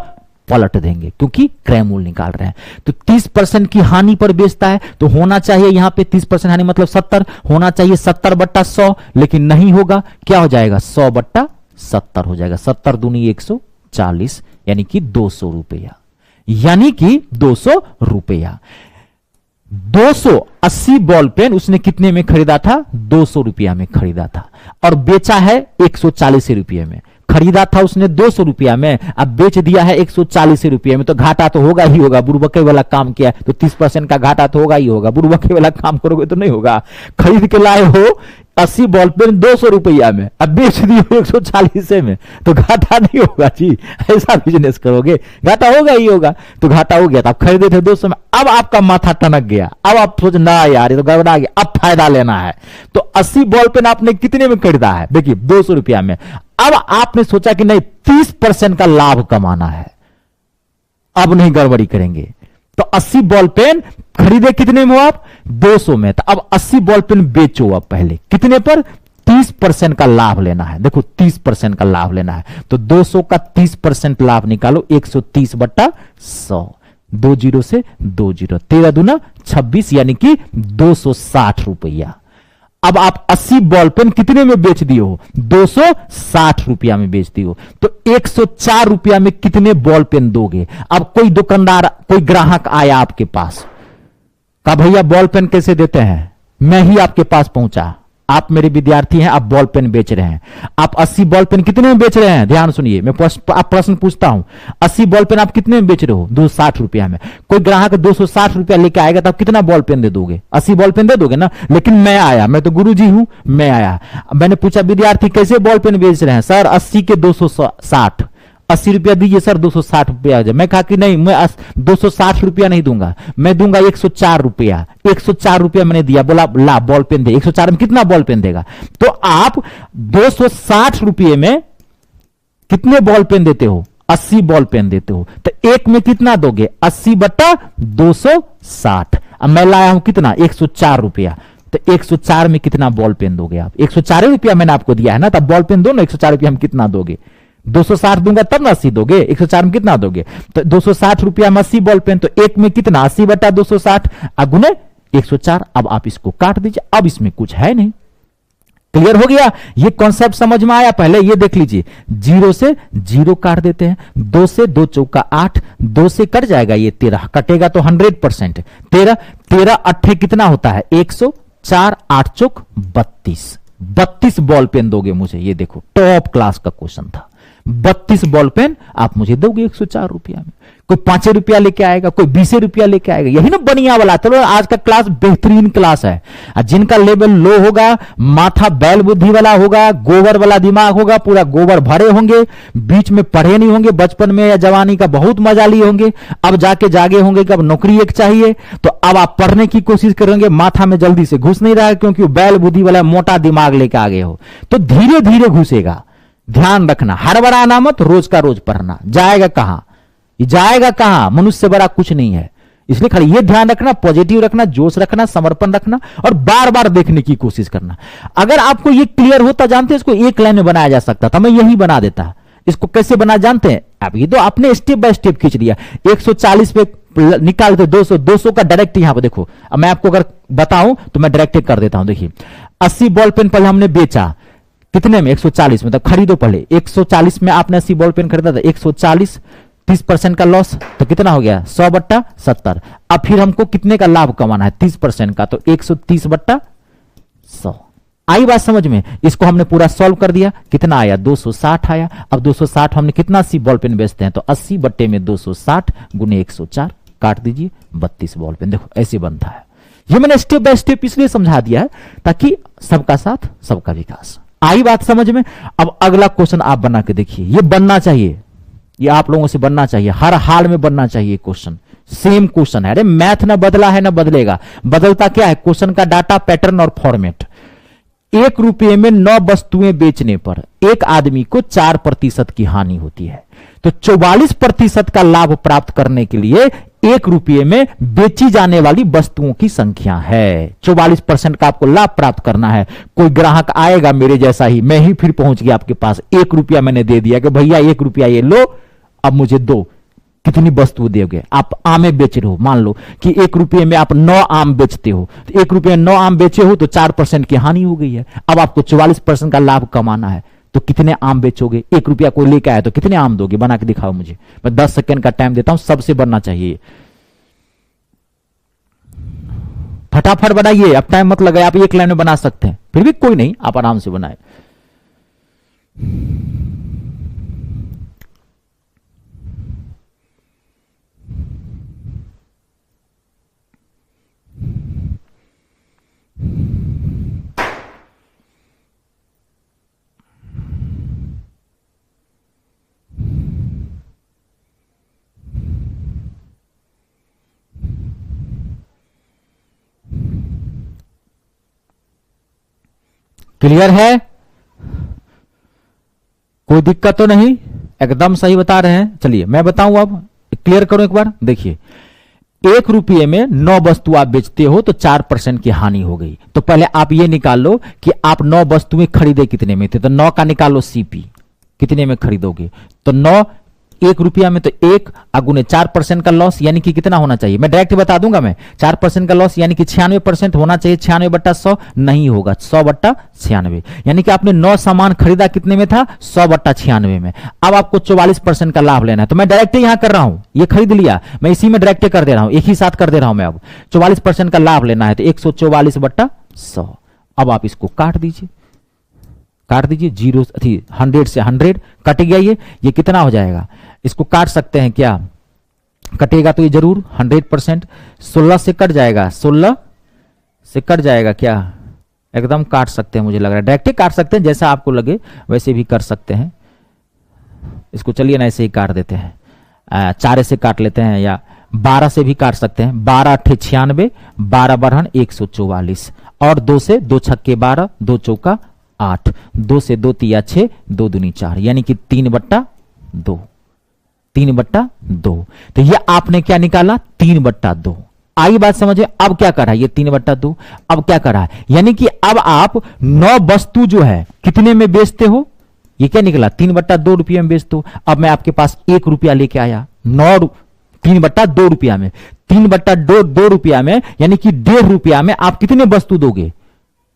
पलट देंगे क्योंकि क्रय मूल्य निकाल रहे हैं। तो 30% की हानि पर बेचता है, तो होना चाहिए यहां पे 30% हानि मतलब 70 होना चाहिए, 70/100, लेकिन नहीं होगा। क्या हो जाएगा? 100/70 हो जाएगा। 70 दूनी 140 यानी कि 200 रुपया, यानी कि 200 रुपया। 280 बॉल पेन उसने कितने में खरीदा था? 200 रुपया में खरीदा था, और बेचा है 140 रुपये में। खरीदा था उसने 200 रुपया में, अब बेच दिया है 140 रुपये में, तो घाटा तो होगा ही होगा। बुड़बके वाला काम किया है तो 30% का घाटा तो होगा ही होगा। बुड़बके वाला काम करोगे तो नहीं होगा। खरीद के लाए हो 80 बॉल पेन 200 रुपया में, अब बेच दिए 140 में, तो घाटा नहीं होगा जी। ऐसा बिजनेस करोगे घाटा होगा ही होगा। तो घाटा हो गया था, आप खरीदे थे 200 में, अब आपका माथा टनक गया, अब आप सोच ना यार ये तो गड़बड़ा गया, अब फायदा लेना है। तो 80 बॉल पेन आपने कितने में खरीदा है? देखिए 200 रुपया में। अब आपने सोचा कि नहीं 30% का लाभ कमाना है, अब नहीं गड़बड़ी करेंगे। तो 80 बॉल पेन खरीदे कितने में? आप 200 में। तो अब 80 बॉल पेन बेचो आप पहले कितने पर? 30% का लाभ लेना है। देखो 30% का लाभ लेना है तो 200 का 30% लाभ निकालो, 130 बट्टा 100, 2 जीरो से 2 जीरो, 13 दूना 26 यानी कि 260 रुपया। अब आप 80 बॉल पेन कितने में बेच दिए हो? 260 रुपया में बेच दिए हो, तो 104 रुपया में कितने बॉल पेन दोगे? अब कोई दुकानदार, कोई ग्राहक आया आपके पास, कहा भैया बॉल पेन कैसे देते हैं? मैं ही आपके पास पहुंचा, आप मेरे विद्यार्थी हैं, आप बॉल पेन बेच रहे हैं, आप 80 बॉल पेन कितने में बेच रहे हैं? ध्यान सुनिए, मैं आप प्रश्न पूछता हूं, 80 बॉल पेन आप कितने में बेच रहे हो? 260 रुपया में। कोई ग्राहक 260 रुपया लेके आएगा तो आप कितना बॉल पेन दे दोगे? 80 बॉल पेन दे दोगे ना। लेकिन मैं आया, मैं तो गुरुजी हूं, मैं आया, मैंने पूछा विद्यार्थी कैसे बॉल पेन बेच रहे हैं? सर 80 के 260, 80 रुपया दीजिए सर, 260 रुपया। मैं कहा कि नहीं, मैं 260 रुपया नहीं दूंगा, मैं दूंगा 104 रुपया। 104 रुपया मैंने दिया, बोला ला बॉल पेन दे। 104 में कितना बॉल पेन देगा? तो आप 260 रुपये में कितने बॉल पेन देते हो? 80 बॉल पेन देते हो, तो एक में कितना दोगे? 80 बट्टा 260। अब मैं लाया हूं कितना? 104 रुपया, तो 104 में कितना बॉल पेन दोगे आप? 104 रुपया मैंने आपको दिया है ना, तब बॉल पेन दो ना। 104 रुपया में कितना दोगे? 260 दूंगा तब ना 80 दोगे। 104 में कितना दोगे? तो 260 रुपया में 80 बॉल पेन, तो एक में कितना? 80 बटा 260 गुने 104। अब आप इसको काट दीजिए, अब इसमें कुछ है नहीं। क्लियर हो गया? ये कॉन्सेप्ट समझ में आया? पहले ये देख लीजिए, 0 से 0 काट देते हैं, 2 से 2 चौका 8, 2 से कट जाएगा ये 13, कटेगा तो 100%। 13 अट्ठे कितना होता है? 104, 8 चौक 32। 32 बॉल पेन दोगे मुझे। ये देखो टॉप क्लास का क्वेश्चन था। 32 बॉल पेन आप मुझे दोगे 104 रुपया में। कोई 5 रुपया लेके आएगा, कोई 20 रुपया लेके आएगा, यही ना बढ़िया वाला। चलो आज का क्लास बेहतरीन क्लास है। जिनका लेवल लो होगा, माथा बैल बुद्धि वाला होगा, गोबर वाला दिमाग होगा, पूरा गोबर भरे होंगे, बीच में पढ़े नहीं होंगे, बचपन में या जवानी का बहुत मजा लिए होंगे, अब जाके जागे होंगे कि अब नौकरी एक चाहिए, तो अब आप पढ़ने की कोशिश करेंगे, माथा में जल्दी से घुस नहीं रहा है क्योंकि बैल बुद्धि वाला मोटा दिमाग लेके आगे हो, तो धीरे धीरे घुसेगा। ध्यान रखना, हड़बड़ाना मत, रोज का रोज पढ़ना। जाएगा कहां? ये जाएगा कहां? मनुष्य से बड़ा कुछ नहीं है। इसलिए खाली ये ध्यान रखना, पॉजिटिव रखना, जोश रखना, समर्पण रखना और बार बार देखने की कोशिश करना। अगर आपको ये क्लियर होता, जानते हैं इसको एक लाइन में बनाया जा सकता था, मैं यही बना देता। इसको कैसे बना जानते हैं? अब ये तो आपने स्टेप बाय स्टेप खींच लिया। 140 पे निकाल दो 200, 200 का डायरेक्ट यहां पर देखो। अब मैं आपको अगर बताऊं तो मैं डायरेक्ट कर देता हूं। देखिए 80 बॉल पेन पहले हमने बेचा कितने में? 140 में। तो खरीदो पहले 140 में आपने 80 बॉल पेन खरीदा था, 140, 30% का लॉस, तो कितना हो गया? 100 बट्टा 70। अब फिर हमको कितने का लाभ कमाना है? 30% का, तो 130 बट्टा 100। आई बात समझ में? इसको हमने पूरा सॉल्व कर दिया, कितना आया? 260 आया। अब 260 हमने कितना 80 बॉल पेन बेचते हैं, तो 80 बट्टे में 260 गुने 104, काट दीजिए 32 बॉल पेन। देखो ऐसे बनता है। ये मैंने स्टेप बाय स्टेप इसलिए समझा दिया है ताकि सबका साथ सबका विकास। आई बात समझ में? अब अगला क्वेश्चन आप बना के देखिए। ये बनना चाहिए, ये आप लोगों से बनना चाहिए, हर हाल में बनना चाहिए क्वेश्चन। सेम क्वेश्चन है, अरे मैथ ना बदला है ना बदलेगा। बदलता क्या है? क्वेश्चन का डाटा, पैटर्न और फॉर्मेट। 1 रुपये में 9 वस्तुएं बेचने पर एक आदमी को 4% की हानि होती है, तो 44% का लाभ प्राप्त करने के लिए 1 रुपये में बेची जाने वाली वस्तुओं की संख्या है। 44% का आपको लाभ प्राप्त करना है। कोई ग्राहक आएगा मेरे जैसा ही, मैं ही फिर पहुंच गया आपके पास, 1 रुपया मैंने दे दिया कि भैया 1 रुपया ये लो, अब मुझे दो। कितनी वस्तु दोगे? आप आमे बेच रहे हो, मान लो कि 1 रुपये में आप 9 आम बेचते हो, तो 1 रुपये में 9 आम बेचे हो तो 4% की हानि हो गई है। अब आपको 44% का लाभ कमाना है, तो कितने आम बेचोगे? 1 रुपया कोई लेकर आया तो कितने आम दोगे? बना के दिखाओ मुझे। मैं 10 सेकंड का टाइम देता हूं, सबसे बनना चाहिए, फटाफट बनाइए। अब टाइम मत लगाए, आप एक लाइन में बना सकते हैं, फिर भी कोई नहीं, आप आराम से बनाए। क्लियर है? कोई दिक्कत तो नहीं? एकदम सही बता रहे हैं। चलिए मैं बताऊं, अब क्लियर करो एक बार। देखिए 1 रुपये में 9 वस्तु आप बेचते हो तो 4% की हानि हो गई। तो पहले आप ये निकाल लो कि आप 9 वस्तुएं खरीदे कितने में थे, तो 9 का निकालो सीपी, कितने में खरीदोगे। तो 9 1 रुपया में, तो 1 अगुने 4% का लॉस, यानी कि कितना होना चाहिए, मैं डायरेक्ट बता दूंगा मैं, 4% का लॉस यानी कि 96% होना चाहिए। 96/100 नहीं होगा, 100/96, यानी कि आपने 9 सामान खरीदा कितने में था, 100/96 में। अब आपको 44% का लाभ लेना है, तो मैं डायरेक्ट यहां कर रहा हूं, ये खरीद लिया मैं, इसी में डायरेक्ट कर दे रहा हूं, एक ही साथ कर दे रहा हूं मैं। अब 44% का लाभ लेना है, तो 144/100। अब आप इसको काट दीजिए, काट दीजिए, 100 से 100 कट गया, ये कितना हो जाएगा, इसको काट सकते हैं क्या, कटेगा तो ये जरूर 100%। 16 से कट जाएगा, 16 से कट जाएगा क्या, एकदम काट सकते हैं, मुझे लग रहा है डायरेक्ट काट सकते हैं, जैसा आपको लगे वैसे भी कर सकते हैं। इसको चलिए ना ऐसे ही काट देते हैं, 4 से काट लेते हैं, या 12 से भी काट सकते हैं। 12 अट्ठे 96, 12 बरहन 144, और 2 से 2 छक्के 12, 2 चौका 8, 2 से 2 तिया 6, 2 दूनी 4, यानी कि 3/2, 3/2। तो ये आपने क्या निकाला, 3/2। आई बात समझे। अब क्या करा, ये 3/2, अब क्या करा, यानी कि अब आप 9 वस्तु जो है कितने में बेचते हो, ये क्या निकला, 3/2 रुपये में बेचते हो। अब मैं आपके पास 1 रुपया लेके आया, 3/2 रुपया में, 3/2 रुपया में, यानी कि 1.5 रुपया में आप कितने वस्तु दोगे,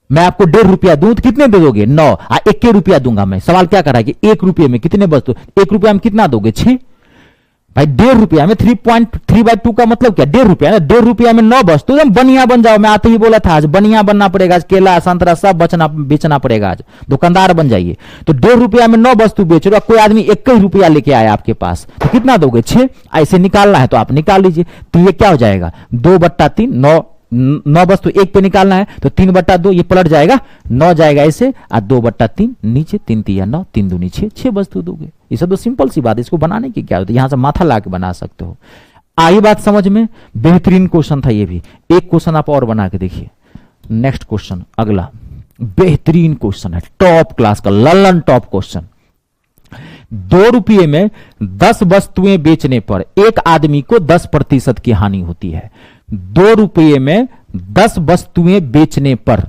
मैं आपको 1.5 रुपया दूं तो कितने दे दोगे, 9, 1 रुपया दूंगा मैं। सवाल क्या कर रहा है कि 1 रुपये में कितने वस्तु, 1 रुपया में कितना दोगे, 6 भाई। 1.5 रुपया में 3.3/2 का मतलब क्या, 1.5 रुपया ना, 1.5 रुपया में 9 वस्तु, एकदम बढ़िया बन जाओ। मैं आते ही बोला था आज बढ़िया बनना पड़ेगा, आज केला संतरा सब बेचना पड़ेगा, आज दुकानदार बन जाइए। तो 1.5 रुपया में 9 वस्तु बेच रहे हो, कोई आदमी 1 रुपया लेके आया आपके पास, तो कितना दोगे, 6। ऐसे निकालना है तो आप निकाल लीजिए। तो ये क्या हो जाएगा, 2/3, 9 वस्तु 1 पे निकालना है, तो 3/2, ये पलट जाएगा, 9 जाएगा ऐसे, और 2/3 नीचे, 3 तिया 9, 3 दूनी 6, 6 वस्तु दोगे। ये सब तो सिंपल सी बात है, इसको बनाने की क्या होती है, यहां से माथा ला के बना सकते हो। आई बात समझ में, बेहतरीन क्वेश्चन था ये भी। एक क्वेश्चन आप और बना के देखिए, नेक्स्ट क्वेश्चन, अगला बेहतरीन क्वेश्चन है, टॉप क्लास का, ललन टॉप क्वेश्चन। 2 रुपये में 10 वस्तुएं बेचने पर एक आदमी को 10% की हानि होती है। 2 रुपये में 10 वस्तुएं बेचने पर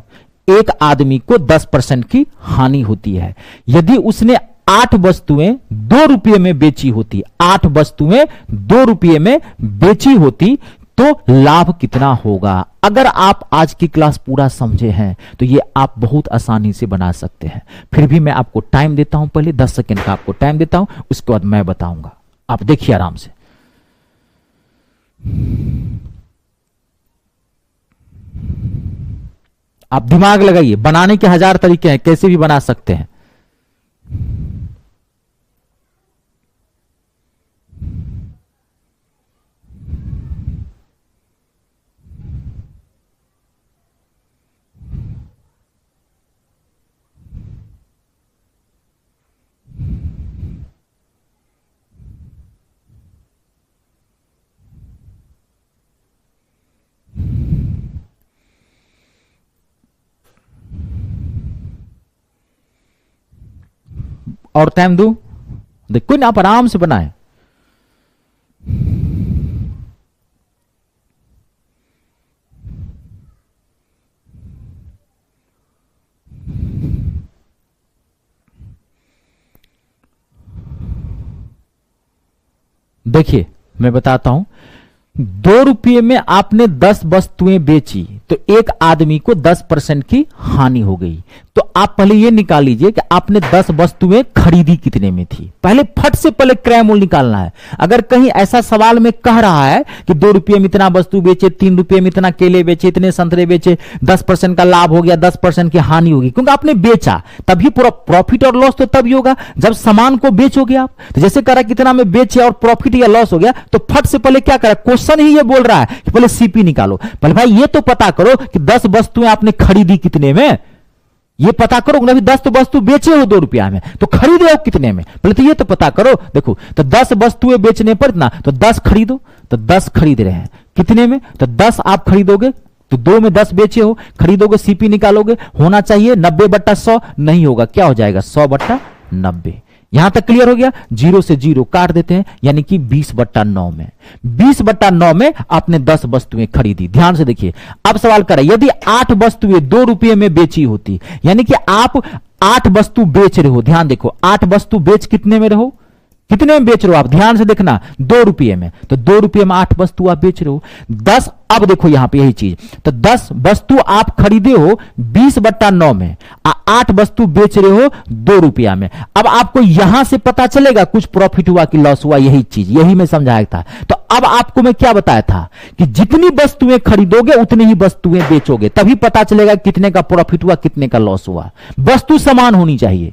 एक आदमी को 10% की हानि होती है। यदि उसने 8 वस्तुएं 2 रुपये में बेची होती, 8 वस्तुएं 2 रुपये में बेची होती, तो लाभ कितना होगा। अगर आप आज की क्लास पूरा समझे हैं तो ये आप बहुत आसानी से बना सकते हैं। फिर भी मैं आपको टाइम देता हूं, पहले 10 सेकंड का आपको टाइम देता हूं, उसके बाद मैं बताऊंगा, आप देखिए आराम से। आप दिमाग लगाइए, बनाने के 1000 तरीके हैं, कैसे भी बना सकते हैं। और टाइम दो, देखो ना, आप आराम से बनाए। देखिए मैं बताता हूं, 2 रुपये में आपने 10 वस्तुएं बेची तो एक आदमी को 10% की हानि हो गई। तो आप पहले ये निकाल लीजिए कि आपने 10 वस्तुएं खरीदी कितने में थी। पहले फट से पहले क्रय मूल्य निकालना है। अगर कहीं ऐसा सवाल में कह रहा है कि 2 रुपये में इतना वस्तु बेचे, 3 रुपये में इतना केले बेचे, इतने संतरे बेचे, 10% का लाभ हो गया, 10% की हानि होगी, क्योंकि आपने बेचा, तभी पूरा प्रॉफिट और लॉस तो तभी होगा जब सामान को बेचोगे आप। तो जैसे कह रहा कितना में बेचे और प्रॉफिट या लॉस हो गया, तो फट से पहले क्या करा, क्वेश्चन ही ये बोल रहा है कि पहले सीपी निकालो। पहले भाई ये तो पता करो कि 10 वस्तुएं आपने खरीदी कितने में, ये पता करो ना। 10 तो वस्तु बेचे हो 2 रुपया में, तो खरीदे हो कितने में, पहले तो ये तो पता करो। देखो तो 10 वस्तुएं बेचने पर ना, तो 10 खरीदो, तो 10 खरीद रहे हैं कितने में, तो 10 आप खरीदोगे, तो 2 में 10 बेचे हो, खरीदोगे, सीपी निकालोगे, होना चाहिए 90/100, नहीं होगा, क्या हो जाएगा 100/90। यहां तक क्लियर हो गया। 0 से 0 काट देते हैं, यानी कि 20/9 में 20/9 में आपने 10 वस्तुएं खरीदी। ध्यान से देखिए, अब सवाल कर रहा है यदि 8 वस्तुएं 2 रुपये में बेची होती, यानी कि आप 8 वस्तु बेच रहे हो। ध्यान देखो, 8 वस्तु बेच कितने में रहो, कितने में बेच रहे हो आप, ध्यान से देखना, 2 रुपये में। तो 2 रुपये में 8 वस्तु आप बेच रहे हो। 10, अब देखो यहां पे यही चीज, तो 10 वस्तु आप खरीदे हो 20/9 में, 8 वस्तु बेच रहे हो 2 रुपया में। अब आपको यहां से पता चलेगा कुछ प्रॉफिट हुआ कि लॉस हुआ, यही चीज, यही मैं समझाया था। तो अब आपको मैं क्या बताया था कि जितनी वस्तुएं खरीदोगे उतनी ही वस्तुएं बेचोगे, तभी पता चलेगा कितने का प्रॉफिट हुआ, कितने का लॉस हुआ। वस्तु समान होनी चाहिए,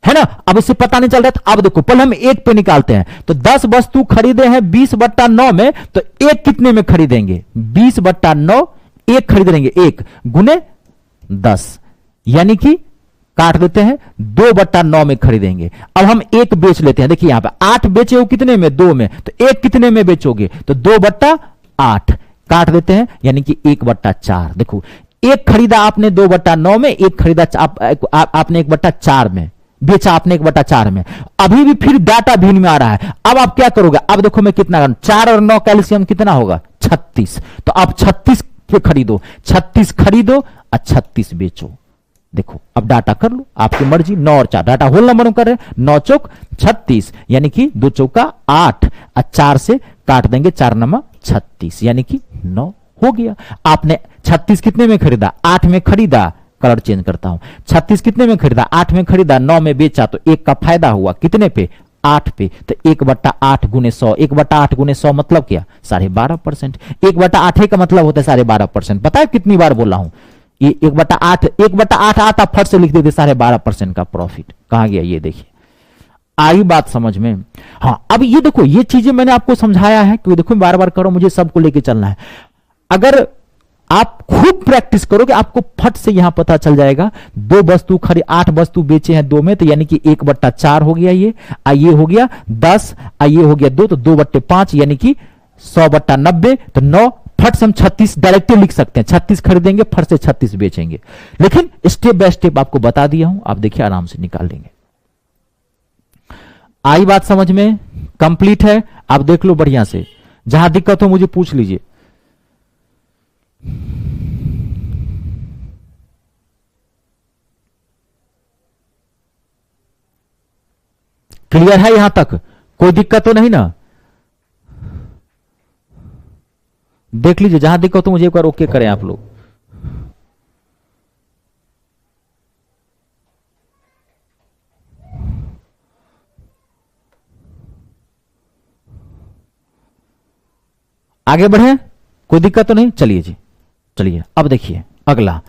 है ना। अब इससे पता नहीं चल रहा था। अब देखो, पहले हम एक पे निकालते हैं। तो 10 वस्तु खरीदे हैं 20/9 में, तो एक कितने में खरीदेंगे, 20/9 एक खरीदेंगे, 1 गुने 10, यानी कि काट देते हैं 2/9 में खरीदेंगे। अब हम एक बेच लेते हैं। देखिए यहां पे 8 बेचे हो कितने में, 2 में, तो एक कितने में बेचोगे, तो 2/8 काट देते हैं, यानी कि 1/4। देखो, एक खरीदा आपने 2/9 में, एक खरीदा आपने 1/4 में बेचा, आपने 1/4 में। अभी भी फिर डाटा भिन्न में आ रहा है। अब आप क्या करोगे, अब देखो मैं कितना, 4 और 9 कैल्शियम कितना होगा, 36। तो आप 36 पे खरीदो, 36 खरीदो और 36 बेचो। देखो अब डाटा कर लो, आपकी मर्जी। 9 और 4 डाटा होल नंबर में कर रहे, 9 चौक 36, यानी कि 2 चौका 8 और 4 से काट देंगे, 4 नंबर 36, यानी कि 9 हो गया। आपने 36 कितने में खरीदा, 8 में खरीदा, कलर चेंज करता हूं, 36 कितने में खरीदा, 8 में खरीदा, 9 में बेचा, तो 1 का फायदा हुआ कितने पे, 8 पे। तो 1/8 गुने 100, 1/8 गुने 100 मतलब क्या, 12.5%। 1/8 का मतलब होता है 12.5%। पता है कितनी बार बोला हूं, ये 1/8 आता, फट से लिख देते 12.5% का प्रॉफिट। कहां गया ये, देखिए आई बात समझ में। हाँ, अब ये देखो, ये चीजें मैंने आपको समझाया है कि देखो बार बार करो, मुझे सबको लेके चलना है। अगर आप खूब प्रैक्टिस करोगे आपको फट से यहां पता चल जाएगा। 2 वस्तु खरीद, 8 वस्तु बेचे हैं 2 में, तो यानी कि 1/4 हो गया ये हो गया 10, ये हो गया 2, तो 2/5, यानी कि 100/90, तो 9। फट से हम 36 डायरेक्टली लिख सकते हैं, 36 खरीदेंगे, फट से 36 बेचेंगे। लेकिन स्टेप बाय स्टेप आपको बता दिया हूं, आप देखिए आराम से निकाल लेंगे। आई बात समझ में, कंप्लीट है। आप देख लो बढ़िया से, जहां दिक्कत हो मुझे पूछ लीजिए। क्लियर है यहां तक, कोई दिक्कत तो नहीं ना, देख लीजिए। जहां दिक्कत हो मुझे एक बार ओके करें आप लोग। आगे बढ़े, कोई दिक्कत तो नहीं, चलिए जी, चलिए। अब देखिए अगला,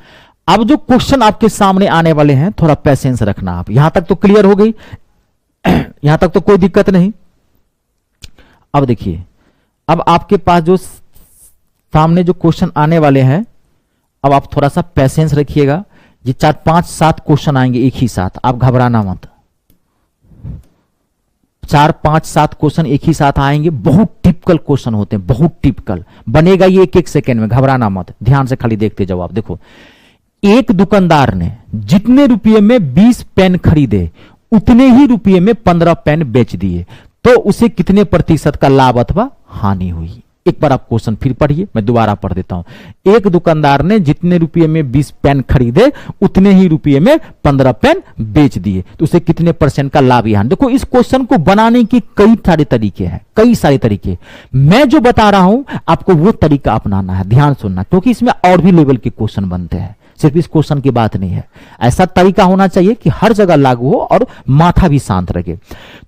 अब जो क्वेश्चन आपके सामने आने वाले हैं, थोड़ा पेशेंस रखना आप। यहां तक तो क्लियर हो गई, यहां तक तो कोई दिक्कत नहीं। अब देखिए, अब आपके पास जो सामने जो क्वेश्चन आने वाले हैं, अब आप थोड़ा सा पेशेंस रखिएगा। ये 4, 5, 7 क्वेश्चन आएंगे एक ही साथ, आप घबराना मत। 4, 5, 7 क्वेश्चन एक ही साथ आएंगे। बहुत टिपिकल क्वेश्चन होते हैं, बहुत टिपिकल बनेगा ये 1-1 सेकेंड में, घबराना मत, ध्यान से खाली देखते जाओ आप। देखो, एक दुकानदार ने जितने रुपये में 20 पेन खरीदे उतने ही रुपये में 15 पेन बेच दिए, तो उसे कितने प्रतिशत का लाभ अथवा हानि हुई। एक बार आप क्वेश्चन फिर पढ़िए, मैं दोबारा पढ़ देता हूं। एक दुकानदार ने जितने रुपये में 20 पेन खरीदे उतने ही रुपये में 15 पेन बेच दिए, तो उसे कितने % का लाभ या हानि। देखो, इस क्वेश्चन को बनाने के कई सारे तरीके हैं, कई सारे तरीके। मैं जो बता रहा हूं आपको वो तरीका अपनाना है, ध्यान सुनना, क्योंकि इसमें और भी लेवल के क्वेश्चन बनते हैं, सिर्फ इस क्वेश्चन की बात नहीं है। ऐसा तरीका होना चाहिए कि हर जगह लागू हो और माथा भी शांत रखे।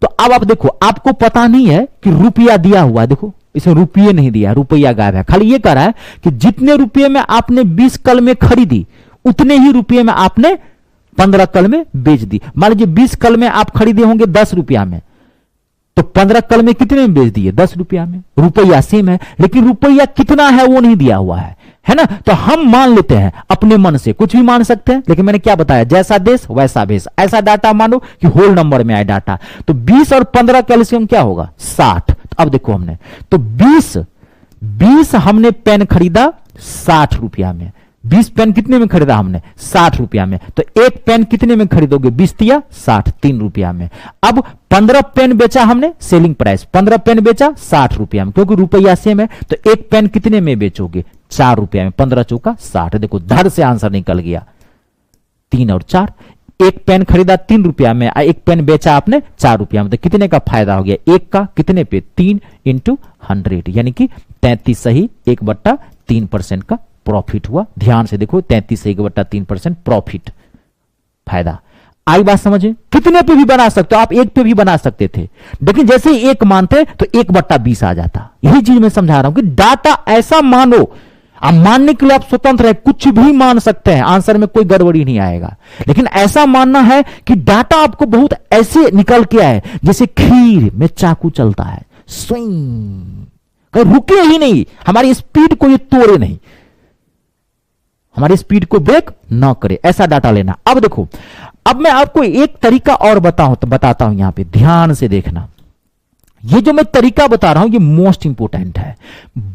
तो अब आप देखो, आपको पता नहीं है कि रुपया दिया हुआ है, देखो इसमें रुपये नहीं दिया, रुपया गायब है। खाली ये कह रहा है कि जितने रुपये में आपने 20 कलमें खरीदी उतने ही रुपये में आपने 15 कलमें बेच दी। मान लीजिए 20 कलमें आप खरीदे होंगे 10 रुपया में, तो 15 कलमें कितने में बेच दिए, 10 रुपया में। रुपया सेम है, लेकिन रुपया कितना है वो नहीं दिया हुआ है ना। तो हम मान लेते हैं अपने मन से, कुछ भी मान सकते हैं, लेकिन मैंने क्या बताया, जैसा देश वैसा भेष। ऐसा डाटा मानो कि होल नंबर में आए डाटा। तो 20 और 15 कैल्शियम क्या होगा, 60। तो अब देखो हमने, तो 20 हमने पेन खरीदा 60 रुपया में, 20 पेन कितने में खरीदा हमने? 60 रुपया में। तो एक पेन कितने में खरीदोगे? 20 दिया 60, 3 रुपया में। अब 15 पेन बेचा हमने, सेलिंग प्राइस 15 पेन बेचा 60 रुपया में, क्योंकि रुपया सेम है। तो एक पेन कितने में बेचोगे? 4 रुपया में। 15 चौका 60। देखो धड़ से आंसर निकल गया, 3 और 4। एक पेन खरीदा 3 रुपया में, एक पेन बेचा आपने 4 रुपया में। तो कितने का फायदा हो गया? एक का कितने पे? 3 × 100, यानी कि 33 सही 1/3% का प्रॉफिट हुआ। ध्यान से देखो, 33 से 1/3% प्रॉफिट, फायदा। आई बात समझ में? कितने पे भी बना सकते हो आप, एक पे भी बना सकते थे, लेकिन जैसे ही एक मानते तो 1/20 आ जाता। यही चीज मैं समझा रहा हूं कि डाटा ऐसा मानो, अब मानने के लिए आप स्वतंत्र है, कुछ भी मान सकते हैं, आंसर में कोई गड़बड़ी नहीं आएगा, लेकिन ऐसा मानना है कि डाटा आपको बहुत ऐसे निकल के आए जैसे खीर में चाकू चलता है, स्विंग, कहीं रुके ही नहीं, हमारी स्पीड को ये तोड़े नहीं, हमारी स्पीड को ब्रेक ना करे, ऐसा डाटा लेना। अब देखो, अब मैं आपको एक तरीका और बताता हूं, यहां पे ध्यान से देखना। ये जो मैं तरीका बता रहा हूं ये मोस्ट इंपोर्टेंट है।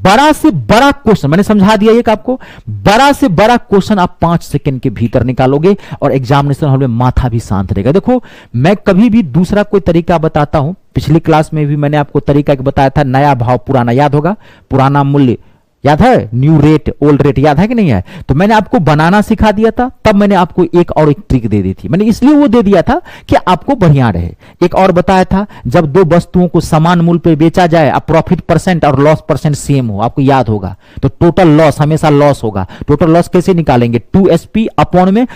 बड़ा से बड़ा क्वेश्चन मैंने समझा दिया एक आपको, बड़ा से बड़ा क्वेश्चन आप 5 सेकंड के भीतर निकालोगे और एग्जामिनेशन हॉल में माथा भी शांत रहेगा। देखो, मैं कभी भी दूसरा कोई तरीका बताता हूं, पिछली क्लास में भी मैंने आपको तरीका एक बताया था, नया भाव पुराना, याद होगा, पुराना मूल्य याद है, न्यू रेट ओल्ड रेट, याद है कि नहीं है? तो मैंने आपको बनाना सिखा दिया था, तब मैंने आपको एक और एक ट्रिक दे दी थी। मैंने इसलिए वो दे दिया था कि आपको बढ़िया रहे। एक और बताया था, जब दो वस्तुओं को समान मूल्य पे बेचा जाए, अब प्रॉफिट परसेंट और लॉस परसेंट सेम हो, आपको याद होगा, तो टोटल लॉस हमेशा लॉस होगा। टोटल लॉस कैसे निकालेंगे? 2SP अपॉन में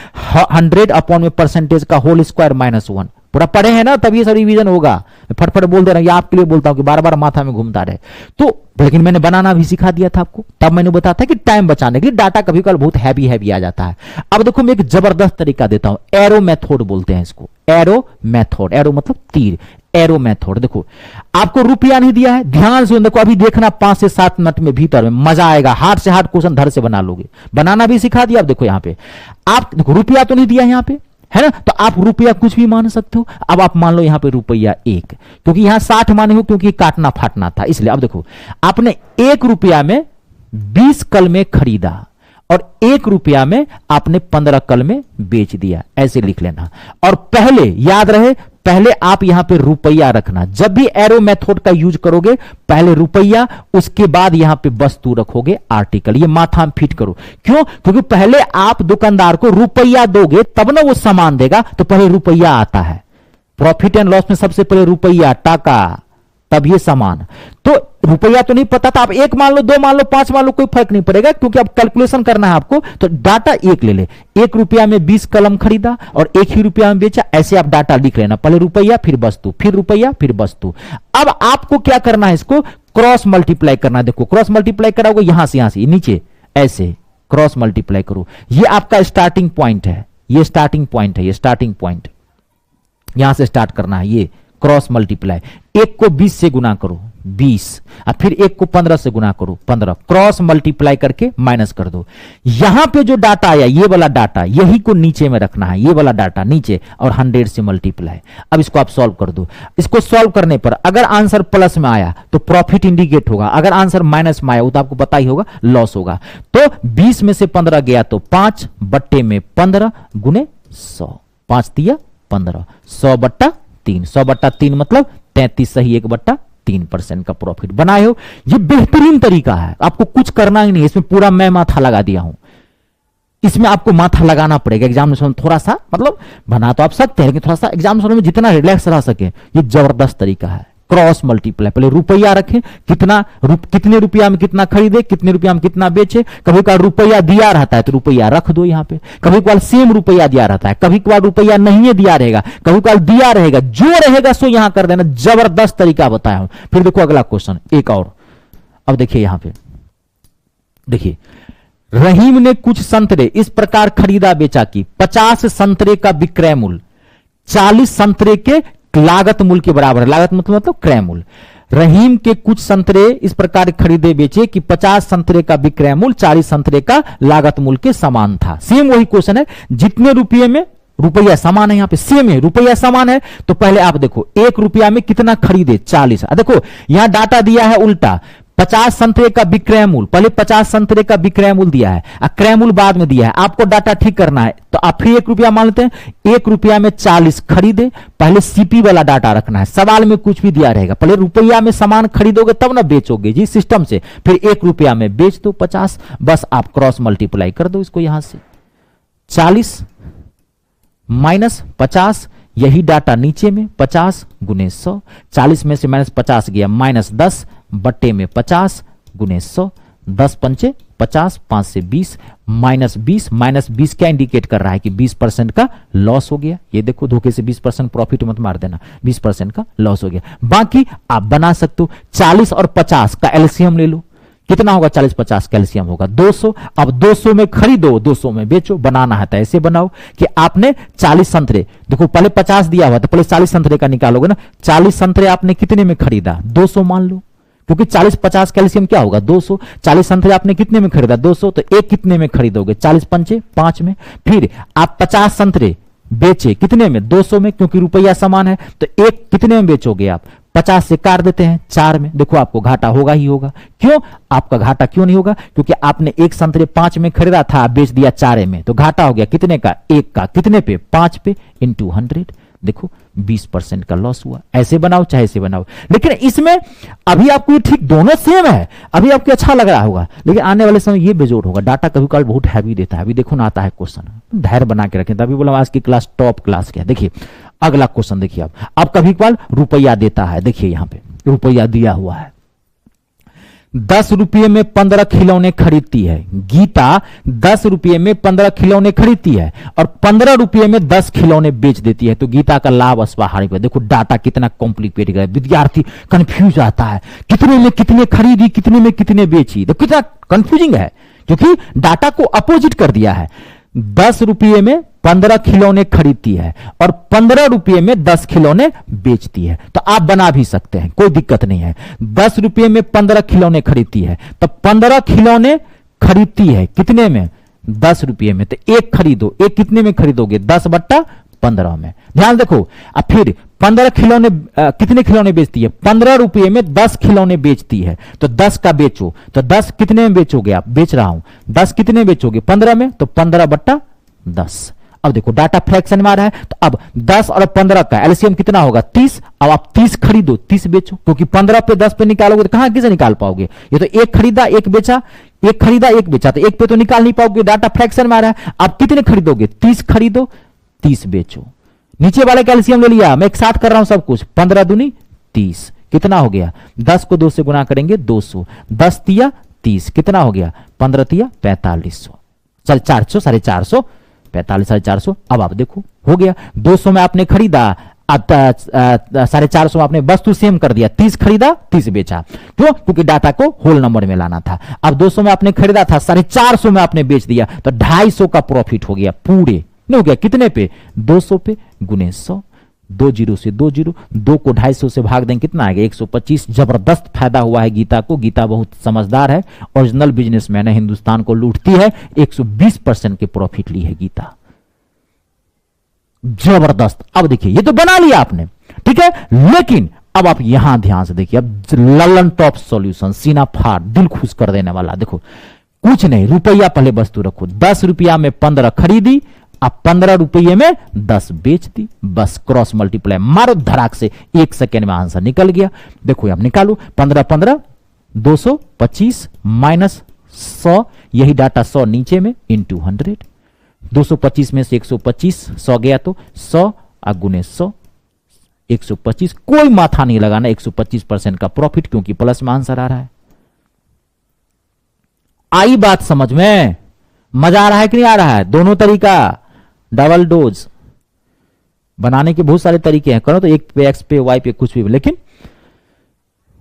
100 अपॉन में परसेंटेज का होल स्क्वायर -1। पूरा पढ़े हैं ना, तभी सब रिवीजन होगा। फटफट बोल दे रहा हूं, ये आपके लिए बोलता हूं कि बार बार माथा में घूमता रहे। तो लेकिन मैंने बनाना भी सिखा दिया था आपको, तब मैंने बताया था कि टाइम बचाने के लिए डाटा कभी कभी बहुत हैवी आ जाता है। अब देखो, मैं एक जबरदस्त तरीका देता हूं, एरो मेथड बोलते हैं इसको, एरो मेथड, एरो मतलब तीर, एरो मेथड। देखो, आपको रुपया नहीं दिया है, ध्यान से देखो, अभी देखना 5 से 7 मिनट में भीतर में मजा आएगा, हार्ड से हार्ड क्वेश्चन धर से बना लोगे, बनाना भी सिखा दिया। अब देखो यहां पे, आप देखो रुपया तो नहीं दिया यहां पे, है ना, तो आप रुपया कुछ भी मान सकते हो। अब आप मान लो यहां पे रुपया 1, क्योंकि यहां 60 माने हो, क्योंकि काटना फाटना था इसलिए। अब देखो, आपने 1 रुपया में 20 कलमे खरीदा और 1 रुपया में आपने 15 कलमे बेच दिया, ऐसे लिख लेना। और पहले याद रहे, पहले आप यहां पे रुपया रखना, जब भी एरो मेथड का यूज करोगे पहले रुपया, उसके बाद यहां पे वस्तु रखोगे आर्टिकल। ये माथा में फिट करो, क्यों? क्योंकि पहले आप दुकानदार को रुपया दोगे तब ना वो सामान देगा, तो पहले रुपया आता है। प्रॉफिट एंड लॉस में सबसे पहले रुपया, टाका, तब ये सामान। तो रुपया तो नहीं पता था, आप 1 मान लो, 2 मान लो, 5 मान लो, कोई फर्क नहीं पड़ेगा, क्योंकि अब कैलकुलेशन करना है आपको। तो डाटा 1 ले ले, 1 रुपया में 20 कलम खरीदा और 1 ही रुपया में बेचा, ऐसे आप डाटा लिख लेना, पहले रुपया फिर वस्तु, फिर रुपया फिर वस्तु। अब आपको क्या करना है, इसको क्रॉस मल्टीप्लाई करना है। देखो, क्रॉस मल्टीप्लाई कराओगे यहां से नीचे, ऐसे क्रॉस मल्टीप्लाई करो, ये आपका स्टार्टिंग पॉइंट है, ये स्टार्टिंग पॉइंट है, ये स्टार्टिंग पॉइंट, यहां से स्टार्ट करना है। ये क्रॉस मल्टीप्लाई, 1 को 20 से गुना करो 20, और फिर 1 को 15 से गुना करो 15, क्रॉस मल्टीप्लाई करके माइनस कर दो। यहां पे जो डाटा आया, ये वाला डाटा, यही को नीचे में रखना है, ये वाला डाटा नीचे, और 100 से मल्टीप्लाई। अब इसको आप सॉल्व कर दो। इसको सॉल्व करने पर अगर आंसर प्लस में आया तो प्रॉफिट इंडिकेट होगा, अगर आंसर माइनस में आया वो तो आपको पता ही होगा, लॉस होगा। तो 20 में से 15 गया तो 5 बट्टे में 15 गुने 100, 5 तिया 15, 100/3, 100/3 मतलब 33 सही 1/3% का प्रॉफिट बनाए हो। ये बेहतरीन तरीका है, आपको कुछ करना ही नहीं, इसमें पूरा मैं माथा लगा दिया हूं, इसमें आपको माथा लगाना पड़ेगा। एग्जामिनेशन थोड़ा सा, मतलब बना तो आप सकते हैं, लेकिन थोड़ा सा एग्जामिनेशन में जितना रिलैक्स रह सके, ये जबरदस्त तरीका है। क्रॉस मल्टीप्लाई, पहले रुपया रखें, कितने रुपया में कितना खरीदे, कितने रुपया में कितना बेचे। कभी कभार रुपया दिया रहता है तो रुपया रख दो यहां पे, कभी कभार सेम रुपया दिया रहता है, कभी कभार रुपया नहीं दिया रहेगा, कभी कभार दिया रहेगा, जो रहेगा सो यहां कर देना। जबरदस्त तरीका बताया हूं। फिर देखो अगला क्वेश्चन, एक और। अब देखिए यहां पे, देखिए, रहीम ने कुछ संतरे इस प्रकार खरीदा बेचा कि 50 संतरे का विक्रय मूल्य 40 संतरे के लागत मूल्य के बराबर है। लागत मतलब क्रय मूल्य। रहीम के कुछ संतरे इस प्रकार खरीदे बेचे कि 50 संतरे का विक्रय मूल्य 40 संतरे का लागत मूल्य के समान था। सेम वही क्वेश्चन है, जितने रुपये में, रुपया समान है, यहां पे सेम है, रुपया समान है, तो पहले आप देखो 1 रुपया में कितना खरीदे 40। देखो यहां डाटा दिया है उल्टा, 50 संतरे का विक्रय मूल्य, पहले 50 संतरे का विक्रय मूल्य दिया है और क्रय मूल्य बाद में दिया है, आपको डाटा ठीक करना है तो आप फिर 1 रुपया मान लेते हैं। 1 रुपया में 40 खरीदे, पहले सीपी वाला डाटा रखना है, सवाल में कुछ भी दिया रहेगा, पहले रुपया में सामान खरीदोगे तब ना बेचोगे जी सिस्टम से, फिर 1 रुपया में बेच दो 50, बस आप क्रॉस मल्टीप्लाई कर दो इसको यहां से, 40 माइनस 50, यही डाटा नीचे में 50 गुने 100, 40 में से माइनस 50 गया माइनस 10 बट्टे में 50 गुने 100, 10 पंचे 50, 5 से 20 माइनस 20, माइनस 20 क्या इंडिकेट कर रहा है कि 20% का लॉस हो गया। ये देखो धोखे से 20% प्रॉफिट मत मार देना, 20% का लॉस हो गया। बाकी आप बना सकते हो, 40 और 50 का एलसीएम ले लो, कितना होगा 40 50 कैल्शियम होगा 200। अब 200 में खरीदो 200 में बेचो, बनाना है तो ऐसे बनाओ कि आपने 40 संतरे, देखो पहले 50 दिया हुआ तो पहले 40 संतरे का निकालोगे ना, 40 संतरे आपने कितने में खरीदा 200 मान लो, क्योंकि 40 50 कैल्शियम क्या होगा 200, 40 संतरे आपने कितने में खरीदा 200, तो एक कितने में खरीदोगे 40 पंचे 5 में, फिर आप 50 संतरे बेचे कितने में 200 में, क्योंकि रुपया समान है तो एक कितने में बेचोगे आप 50 से काट देते हैं 4 में, देखो आपको घाटा होगा ही होगा। क्यों आपका घाटा क्यों नहीं होगा, क्योंकि आपने एक संतरे 5 में खरीदा था बेच दिया 4 में, तो घाटा हो गया कितने का 1 का, कितने पे 5 पे इंटू 100, देखो 20% का लॉस हुआ। ऐसे बनाओ चाहे ऐसे बनाओ, लेकिन इसमें अभी आपको ये ठीक दोनों सेम है, अभी आपको अच्छा लग रहा होगा, लेकिन आने वाले समय ये बेजोड़ होगा। डाटा कभी कभी बहुत हैवी देता है, अभी देखो ना आता है क्वेश्चन, धैर्य बना के रखें, तभी बोला आज की क्लास टॉप क्लास क्या। देखिए अगला क्वेश्चन देखिए, आप कभी कभार रुपया देता है, देखिए यहां पे रुपया दिया हुआ है, 10 रुपये में 15 खिलौने खरीदती है गीता, 10 रुपये में 15 खिलौने खरीदती है और 15 रुपये में 10 खिलौने बेच देती है, तो गीता का लाभ अस्वाभाविक है। देखो डाटा कितना कॉम्प्लिकेटेड है, विद्यार्थी कंफ्यूज आता है, कितने में कितने खरीदी कितने में कितने बेची, तो कितना कंफ्यूजिंग है, क्योंकि डाटा को अपोजिट कर दिया है। 10 रुपये में 15 खिलौने खरीदती है और 15 रुपये में 10 खिलौने बेचती है, तो आप बना भी सकते हैं, कोई दिक्कत नहीं है। 10 रुपये में 15 खिलौने खरीदती है, तो 15 खिलौने खरीदती है कितने में 10 रुपये में, तो एक खरीदो, एक कितने में खरीदोगे 10/15 में। ध्यान देखो, अब फिर 15 खिलौने कितने खिलौने बेचती है 15 रुपये में 10 खिलौने बेचती है, तो 10 का बेचो, तो 10 कितने में बेचोगे आप, बेच रहा हूं 10 कितने बेचोगे 15 में, तो 15/10। अब देखो डाटा फ्रैक्शन में आ रहा है, तो अब 10 और 15 का एलसीएम कितना होगा 30। अब आप 30 खरीदो 30 बेचो, क्योंकि 15 पे 10 पे निकालोगे तो कहां किसे निकाल पाओगे, ये तो एक खरीदा एक बेचा, एक खरीदा एक बेचा, तो एक पे तो निकाल नहीं पाओगे, डाटा फ्रैक्शन में आ रहा है। आप कितने खरीदोगे 30 खरीदो 30 बेचो, नीचे वाले का एलसीएम ले लिया, मैं एक साथ कर रहा हूं सब कुछ, 15 दूनी 30 कितना हो गया, 10 को 2 से गुना करेंगे 200, 10 तिया 30 कितना हो गया, 15 तिया 4500, चल 400 450 45 450। अब आप देखो हो गया, 200 में आपने खरीदा 450 में आपने वस्तु सेम कर दिया, 30 खरीदा 30 बेचा, क्यों, क्योंकि डाटा को होल नंबर में लाना था। अब 200 में आपने खरीदा था 450 में आपने बेच दिया, तो 250 का प्रॉफिट हो गया पूरे, नहीं हो गया कितने पे 200 पे गुने 100, 2 जीरो से 2 जीरो, 2 को 250 से भाग देंगे कितना आएगा 125। जबरदस्त फायदा हुआ है गीता को, गीता बहुत समझदार है, ओरिजिनल बिजनेसमैन है, हिंदुस्तान को लूटती है, 120% के प्रॉफिट ली है गीता, जबरदस्त। अब देखिए ये तो बना लिया आपने, ठीक है, लेकिन अब आप यहां ध्यान से देखिए, अब ललन टॉप सॉल्यूशन सीना फाड़ दिल खुश कर देने वाला। देखो कुछ नहीं, रुपया पहले वस्तु रखो, 10 रुपया में 15 खरीदी, अब 15 रुपये में 10 बेच दी, बस क्रॉस मल्टीप्लाई मारो धड़ाक से, 1 सेकेंड में आंसर निकल गया। देखो अब निकालो 15 15 225 माइनस 100, यही डाटा 100 नीचे में इंटू 100, 225 में से 125 100 गया तो 100 गुने 100 125, कोई माथा नहीं लगाना, 125% का प्रॉफिट, क्योंकि प्लस में आंसर आ रहा है। आई बात समझ में, मजा आ रहा है कि नहीं आ रहा है, दोनों तरीका डबल डोज बनाने के बहुत सारे तरीके हैं, करो तो एक पे एक्स पे वाई पे कुछ भी, लेकिन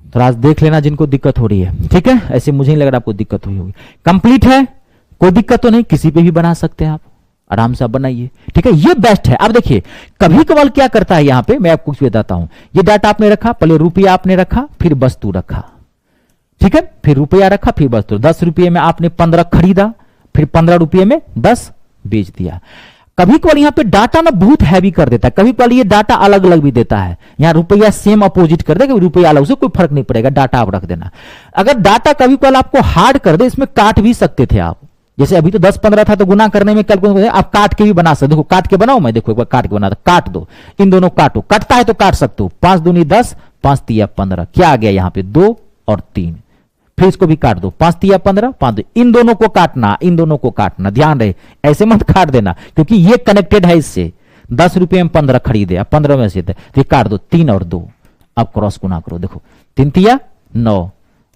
थोड़ा देख लेना जिनको दिक्कत हो रही है, ठीक है, ऐसे मुझे नहीं लग रहा आपको दिक्कत हुई होगी। कंप्लीट है, कोई दिक्कत तो नहीं, किसी पे भी बना सकते हैं आप, आराम से आप बनाइए, ठीक है, ये बेस्ट है। अब देखिए कभी कभार क्या करता है, यहां पे मैं आपको कुछ बताता हूं, ये डाटा आपने रखा, पहले रुपया आपने रखा फिर वस्तु रखा, ठीक है, फिर रुपया रखा फिर वस्तु, 10 रुपये में आपने 15 खरीदा, फिर 15 रुपये में 10 बेच दिया। कभी कभार यहाँ पे डाटा ना बहुत हैवी कर देता है, कभी कभार ये डाटा अलग अलग भी देता है। यहाँ रुपया सेम अपोजिट कर देगा, रुपया अलग, उसे कोई फर्क नहीं पड़ेगा, डाटा आप रख देना। अगर डाटा कभी कभार आपको हार्ड कर दे, इसमें काट भी सकते थे आप, जैसे अभी तो 10-15 था तो गुना करने में कैलकुलेट आप काट के भी बना सकते। देखो काट के बनाओ, मैं देखो एक बार काट के बना, काट दो, इन दोनों काटो, कटता है तो काट सकते हो। 5 दूनी 10, 5 तिया 15, क्या आ गया यहाँ पे 2 और 3, फिर इसको भी काट दो, 5 तिया 15, 5 इन दोनों को काटना, इन दोनों को काटना, ध्यान रहे ऐसे मत काट देना क्योंकि ये कनेक्टेड है इससे। 10 रुपये में 15 खरीदे, अब 15 में से तो काट दो, 3 और 2, अब क्रॉस गुना करो, देखो 3 तिया 9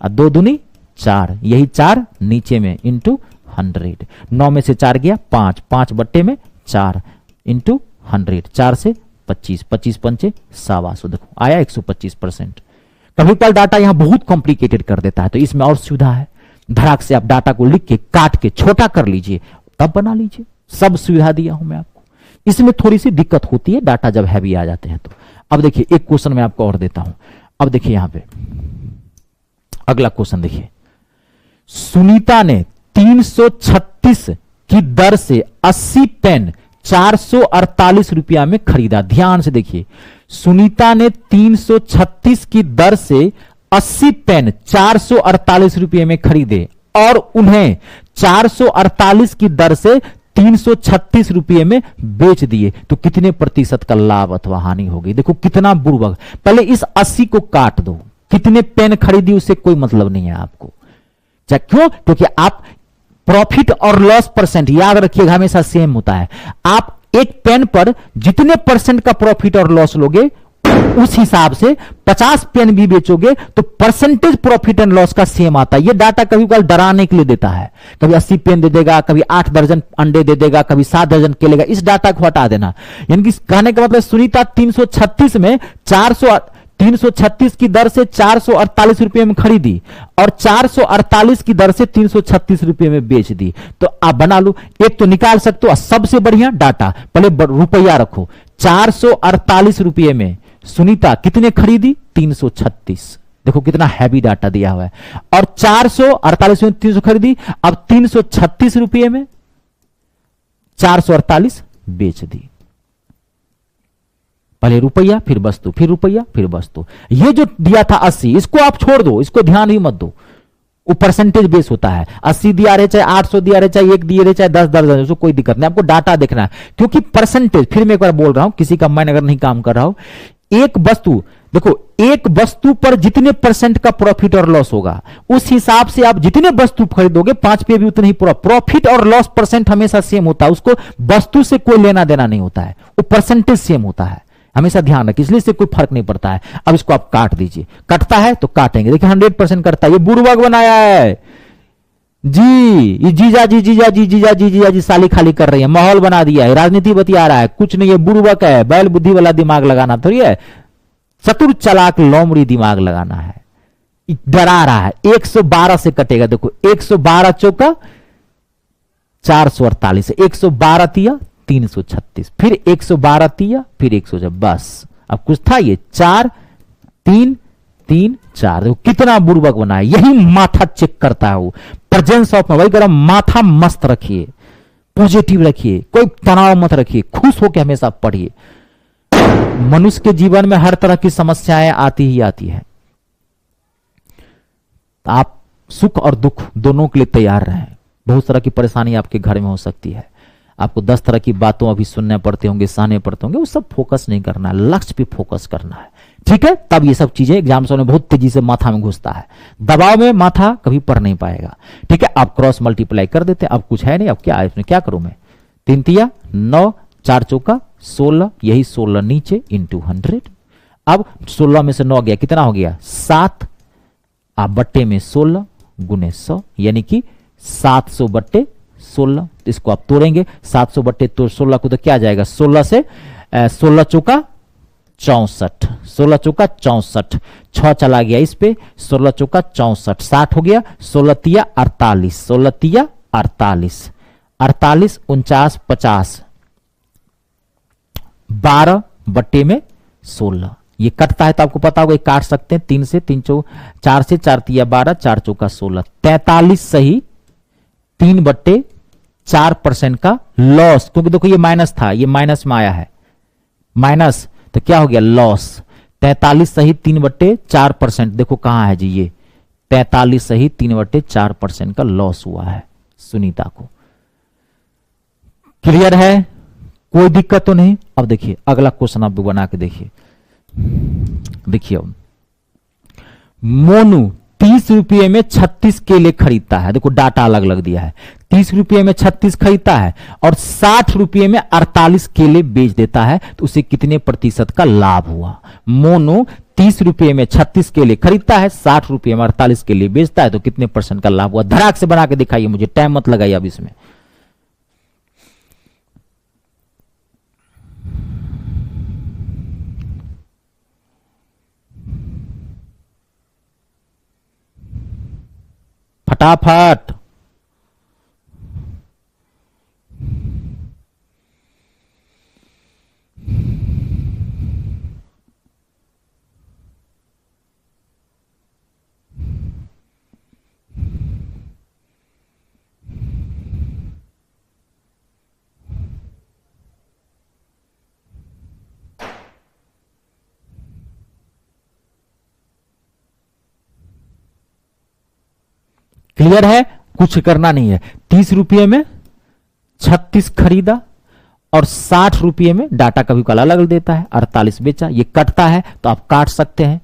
और 2 दूनी 4, यही 4 नीचे में इंटू 100, 9 में से 4 गया 5, 5 बट्टे में 4 इंटू 100, 4 से 25, 25 पंचे 125, देखो आया 125%। कभी कभी डाटा यहां बहुत कॉम्प्लिकेटेड कर देता है, तो इसमें और सुविधा है, धड़ाक से आप डाटा को लिख के काट के छोटा कर लीजिए, तब बना लीजिए, सब सुविधा दिया हूं मैं आपको। इसमें थोड़ी सी दिक्कत होती है डाटा जब हैवी आ जाते हैं तो। अब देखिए एक क्वेश्चन मैं आपको और देता हूं, अब देखिए यहां पे अगला क्वेश्चन देखिए, सुनीता ने 336 की दर से 80 पेन 448 रुपया में खरीदा। ध्यान से देखिए, सुनीता ने 336 की दर से 80 पेन 448 रुपये में खरीदे और उन्हें 448 की दर से 336 रुपये में बेच दिए, तो कितने प्रतिशत का लाभ अथवा हानि होगी। देखो कितना बुर्बक, पहले इस 80 को काट दो, कितने पेन खरीदी उससे कोई मतलब नहीं है आपको। क्यों? क्योंकि आप प्रॉफिट और लॉस परसेंट याद रखिएगा हमेशा सेम होता है। आप एक पेन पर जितने परसेंट का प्रॉफिट और लॉस लोगे उस हिसाब से 50 पेन भी बेचोगे तो परसेंटेज प्रॉफिट एंड लॉस का सेम आता है। ये डाटा कभी कभी डराने के लिए देता है, कभी 80 पेन दे देगा, कभी 8 दर्जन अंडे दे देगा, कभी 7 दर्जन केलेगा, इस डाटा को हटा देना। यानी कि कहने का मतलब सुनीता 336 में 336 की दर से 448 रुपये में खरीदी और 448 की दर से 336 रुपये में बेच दी। तो आप बना लो, एक तो निकाल सकते हो, सबसे बढ़िया डाटा पहले रुपया रखो, 448 रुपये में सुनीता कितने खरीदी 336, देखो कितना हैवी डाटा दिया हुआ है, और 448 में 300 खरीदी, अब 336 रुपये में 448 बेच दी। पहले रुपया फिर वस्तु, फिर रुपया फिर वस्तु। ये जो दिया था 80 इसको आप छोड़ दो, इसको ध्यान ही मत दो, वो परसेंटेज बेस होता है। 80 दिया रहे, चाहे 800 दिया रहे, चाहे 1 दिए रहे, चाहे 10 दर्जन, उसको कोई दिक्कत नहीं, आपको डाटा देखना है। क्योंकि परसेंटेज, फिर मैं एक बार बोल रहा हूं, किसी का माइंड अगर नहीं काम कर रहा हो, एक वस्तु देखो, एक वस्तु पर जितने परसेंट का प्रॉफिट और लॉस होगा उस हिसाब से आप जितने वस्तु खरीदोगे 5 पे भी उतने ही प्रॉफिट और लॉस परसेंट हमेशा सेम होता है। उसको वस्तु से कोई लेना देना नहीं होता है, वो परसेंटेज सेम होता है, हमेशा ध्यान रखिए, इसलिए से कोई फर्क नहीं पड़ता है। अब इसको आप काट दीजिए, कटता है तो काटेंगे, देखिए 100% कटता है। ये बुर्बक बनाया है जी, ये जीजा जी साली खाली कर रही है, माहौल बना दिया है, राजनीति बतिया रहा है, कुछ नहीं, ये बुर्बक है। बैल बुद्धि वाला दिमाग लगाना थोड़ी है, चतुर चालाक लोमड़ी दिमाग लगाना है। डरा रहा है, 112 से कटेगा, देखो 112 चौका 448, 112 तिया 336, फिर 112 तिया, फिर 100, बस अब कुछ था ये 4 3 3 4, देखो कितना बुर्बक बना है। यही माथा चेक करता है वो, प्रेजेंस ऑफ वही कह, माथा मस्त रखिए, पॉजिटिव रखिए, कोई तनाव मत रखिए, खुश होकर हमेशा पढ़िए। मनुष्य के जीवन में हर तरह की समस्याएं आती ही आती है, आप सुख और दुख दोनों के लिए तैयार रहें। बहुत तरह की परेशानी आपके घर में हो सकती है, आपको 10 तरह की बातों अभी सुनने पड़ते होंगे, सहने पड़ते होंगे, वो सब फोकस नहीं करना है, लक्ष्य पे फोकस करना है, ठीक है। तब ये सब चीजें एग्जाम में बहुत तेजी से माथा में घुसता है, दबाव में माथा कभी पढ़ नहीं पाएगा, ठीक है। आप क्रॉस मल्टीप्लाई कर देते, अब कुछ है नहीं, अब क्या इसमें क्या करूं मैं, 3 तिया 9, 4 चौका 16, यही 16 नीचे इंटू 100। अब 16 में से 9 गया, कितना हो गया 7, आप बट्टे में 16 गुने 100, यानी कि 700 बट्टे 16। इसको आप तोड़ेंगे, 700 बट्टे तो 16 को तो क्या जाएगा, 16 से 16 चौका 64, 16 चौका 64, 6 चला गया इस पे, 16 चौका 64, 60 हो गया, 16 तिया 48, 16 तिया 48, 48 49 50, 12 बट्टे में 16। ये कटता है तो आपको पता होगा, काट सकते हैं 3 से 3 4 से 4 तिया 12, 4 चौका 16, 43 सही, 3 बट्टे 4% का लॉस, क्योंकि देखो ये माइनस था, ये माइनस में आया है, माइनस, तो क्या हो गया लॉस। 43 सही 3/4%, देखो कहां है जी, ये 43 सही 3/4% का लॉस हुआ है सुनीता को। क्लियर है, कोई दिक्कत तो नहीं। अब देखिए अगला क्वेश्चन आप बना के देखिए, देखिए अब मोनू 30 रुपये में 36 केले खरीदता है, देखो डाटा अलग अलग दिया है, 30 रुपये में 36 खरीदता है और 60 रुपये में 48 केले बेच देता है, तो उसे कितने प्रतिशत का लाभ हुआ। मोनू 30 रुपये में 36 केले खरीदता है, 60 रुपये में 48 केले बेचता है, तो कितने % का लाभ हुआ। धड़ाक से बना के दिखाइए मुझे, टाइम मत लगाइए अब इसमें। फटाफट। क्लियर है, कुछ करना नहीं है। 30 रुपये में 36 खरीदा और 60 रुपये में, डाटा कभी कल अलग देता है, 48 बेचा। ये कटता है तो आप काट सकते हैं,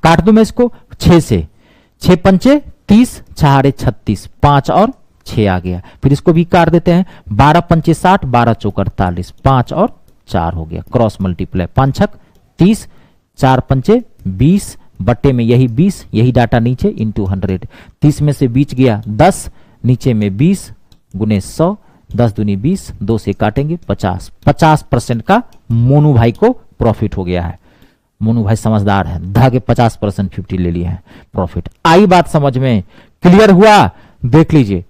काट दो मैं इसको 6 से, 6 पंचे 30, 6 36, 5 और 6 आ गया। फिर इसको भी काट देते हैं, 12 पंचे 60, 12 चौक 48, 5 और 4 हो गया, क्रॉस मल्टीप्लाई, 5 छक 30, 4 पंचे 20, बट्टे में यही 20, यही डाटा नीचे इंटू 100, 30 में से 20 गया 10, नीचे में 20 गुने 100, 10 दूनी 20, 2 से काटेंगे 50, 50% का मोनू भाई को प्रॉफिट हो गया है। मोनू भाई समझदार है, धागे 50% 50 ले लिए हैं प्रॉफिट। आई बात समझ में, क्लियर हुआ, देख लीजिए।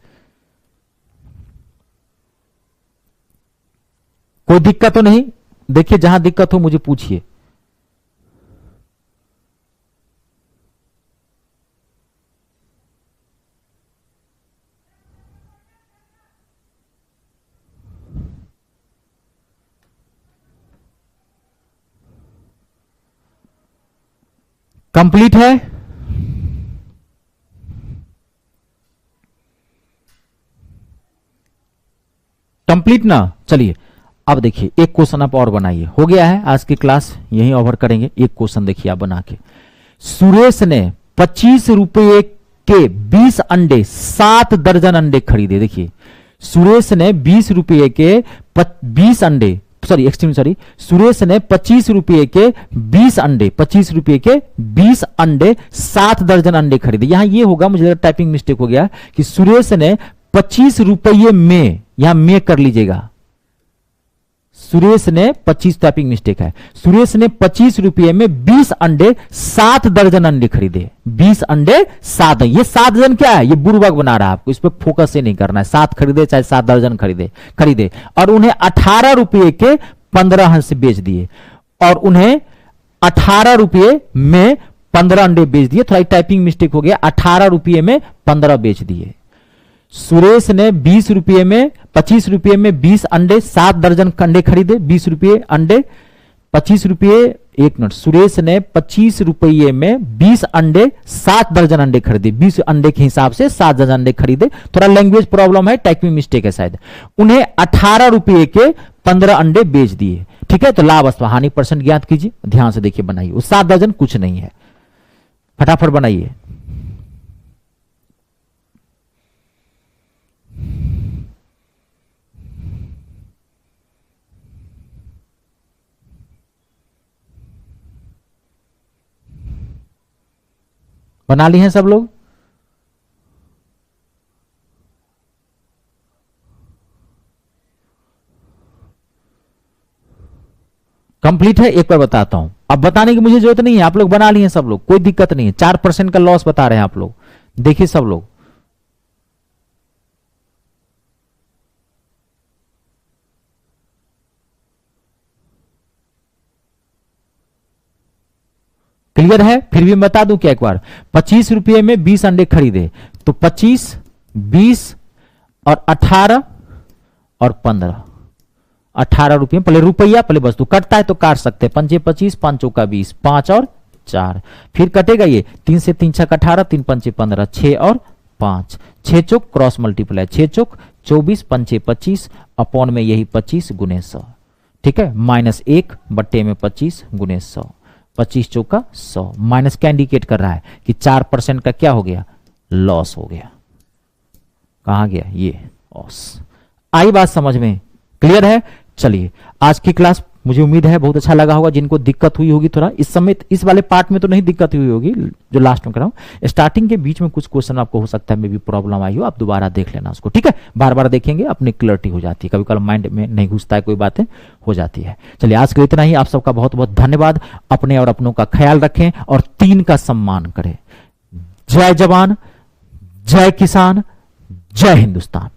कोई दिक्कत तो नहीं, देखिए जहां दिक्कत हो मुझे पूछिए। कंप्लीट है, कंप्लीट ना। चलिए अब देखिए एक क्वेश्चन आप और बनाइए, हो गया है आज की क्लास, यहीं ओवर करेंगे। एक क्वेश्चन देखिए आप बना के, सुरेश ने 25 रुपये के 20 अंडे 7 दर्जन अंडे खरीदे। देखिए सुरेश ने 20 रुपये के 20 अंडे, सॉरी सुरेश ने 25 रुपये के 20 अंडे, 25 रुपये के 20 अंडे 7 दर्जन अंडे खरीदे। यहां ये होगा, मुझे टाइपिंग मिस्टेक हो गया कि सुरेश ने 25 रुपये में, यहां में कर लीजिएगा, सुरेश ने 25, टाइपिंग मिस्टेक है, सुरेश ने 25 रुपये में 20 अंडे 7 दर्जन अंडे खरीदे। 20 अंडे 7, ये 7 दर्जन क्या है, ये बुर्बक बना रहा है आपको, इस पर फोकस ही नहीं करना है। 7 खरीदे चाहे 7 दर्जन खरीदे और उन्हें 18 रुपये के 15 से बेच दिए, और उन्हें 18 रुपये में 15 अंडे बेच दिए। थोड़ा टाइपिंग मिस्टेक हो गया, 18 रुपये में 15 बेच दिए। सुरेश ने 20 रुपये में 25 रुपये में 20 अंडे 7 दर्जन अंडे खरीदे। 20 रुपये अंडे 25 रुपये, एक मिनट, सुरेश ने 25 रुपये में 20 अंडे 7 दर्जन अंडे खरीदे। 20 अंडे के हिसाब से 7 दर्जन अंडे खरीदे। थोड़ा लैंग्वेज प्रॉब्लम है, टाइपिंग मिस्टेक है शायद। उन्हें 18 रुपये के 15 अंडे बेच दिए। ठीक है, तो लाभ अथवा हानि % ज्ञात कीजिए। ध्यान से देखिए बनाइए, वो 7 दर्जन कुछ नहीं है, फटाफट बनाइए। बना ली हैं सब लोग? कंप्लीट है, एक बार बताता हूं, अब बताने की मुझे जरूरत नहीं है, आप लोग बना लिए हैं सब लोग, कोई दिक्कत नहीं है। 4% का लॉस बता रहे हैं आप लोग, देखिए सब लोग। क्लियर है? फिर भी मैं बता दूं क्या एक बार, 25 रुपये में 20 अंडे खरीदे, तो 25, 20 और 18, और 15, 18 रुपये। पहले रुपया पहले वस्तु, कटता है तो काट सकते हैं, 5 25, 5 चौका 20, 5 और 4, फिर कटेगा ये 3 से 3 छक 18, 3 पंचे 15, 6 और 5, 6 चौक क्रॉस मल्टीप्लाई, 6 चौक 24, 5 25 अपॉन में यही 25 गुने 100, ठीक है, -1 बट्टे में 25 गुने 100, 25 चौका 100, माइनस क्या इंडिकेट कर रहा है कि 4% का क्या हो गया, लॉस हो गया। कहां गया ये लॉस। आई बात समझ में, क्लियर है। चलिए आज की क्लास मुझे उम्मीद है बहुत अच्छा लगा होगा। जिनको दिक्कत हुई होगी थोड़ा इस समय, इस वाले पार्ट में तो नहीं दिक्कत हुई होगी जो लास्ट में कराऊं, स्टार्टिंग के बीच में कुछ क्वेश्चन आपको हो सकता है मे भी प्रॉब्लम आई हो, आप दोबारा देख लेना उसको, ठीक है। बार बार देखेंगे अपनी क्लैरिटी हो जाती है, कभी कभी माइंड में नहीं घुसता है, कोई बातें हो जाती है। चलिए आज के लिए इतना ही, आप सबका बहुत बहुत धन्यवाद। अपने और अपनों का ख्याल रखें और 3 का सम्मान करें। जय जवान, जय किसान, जय हिंदुस्तान।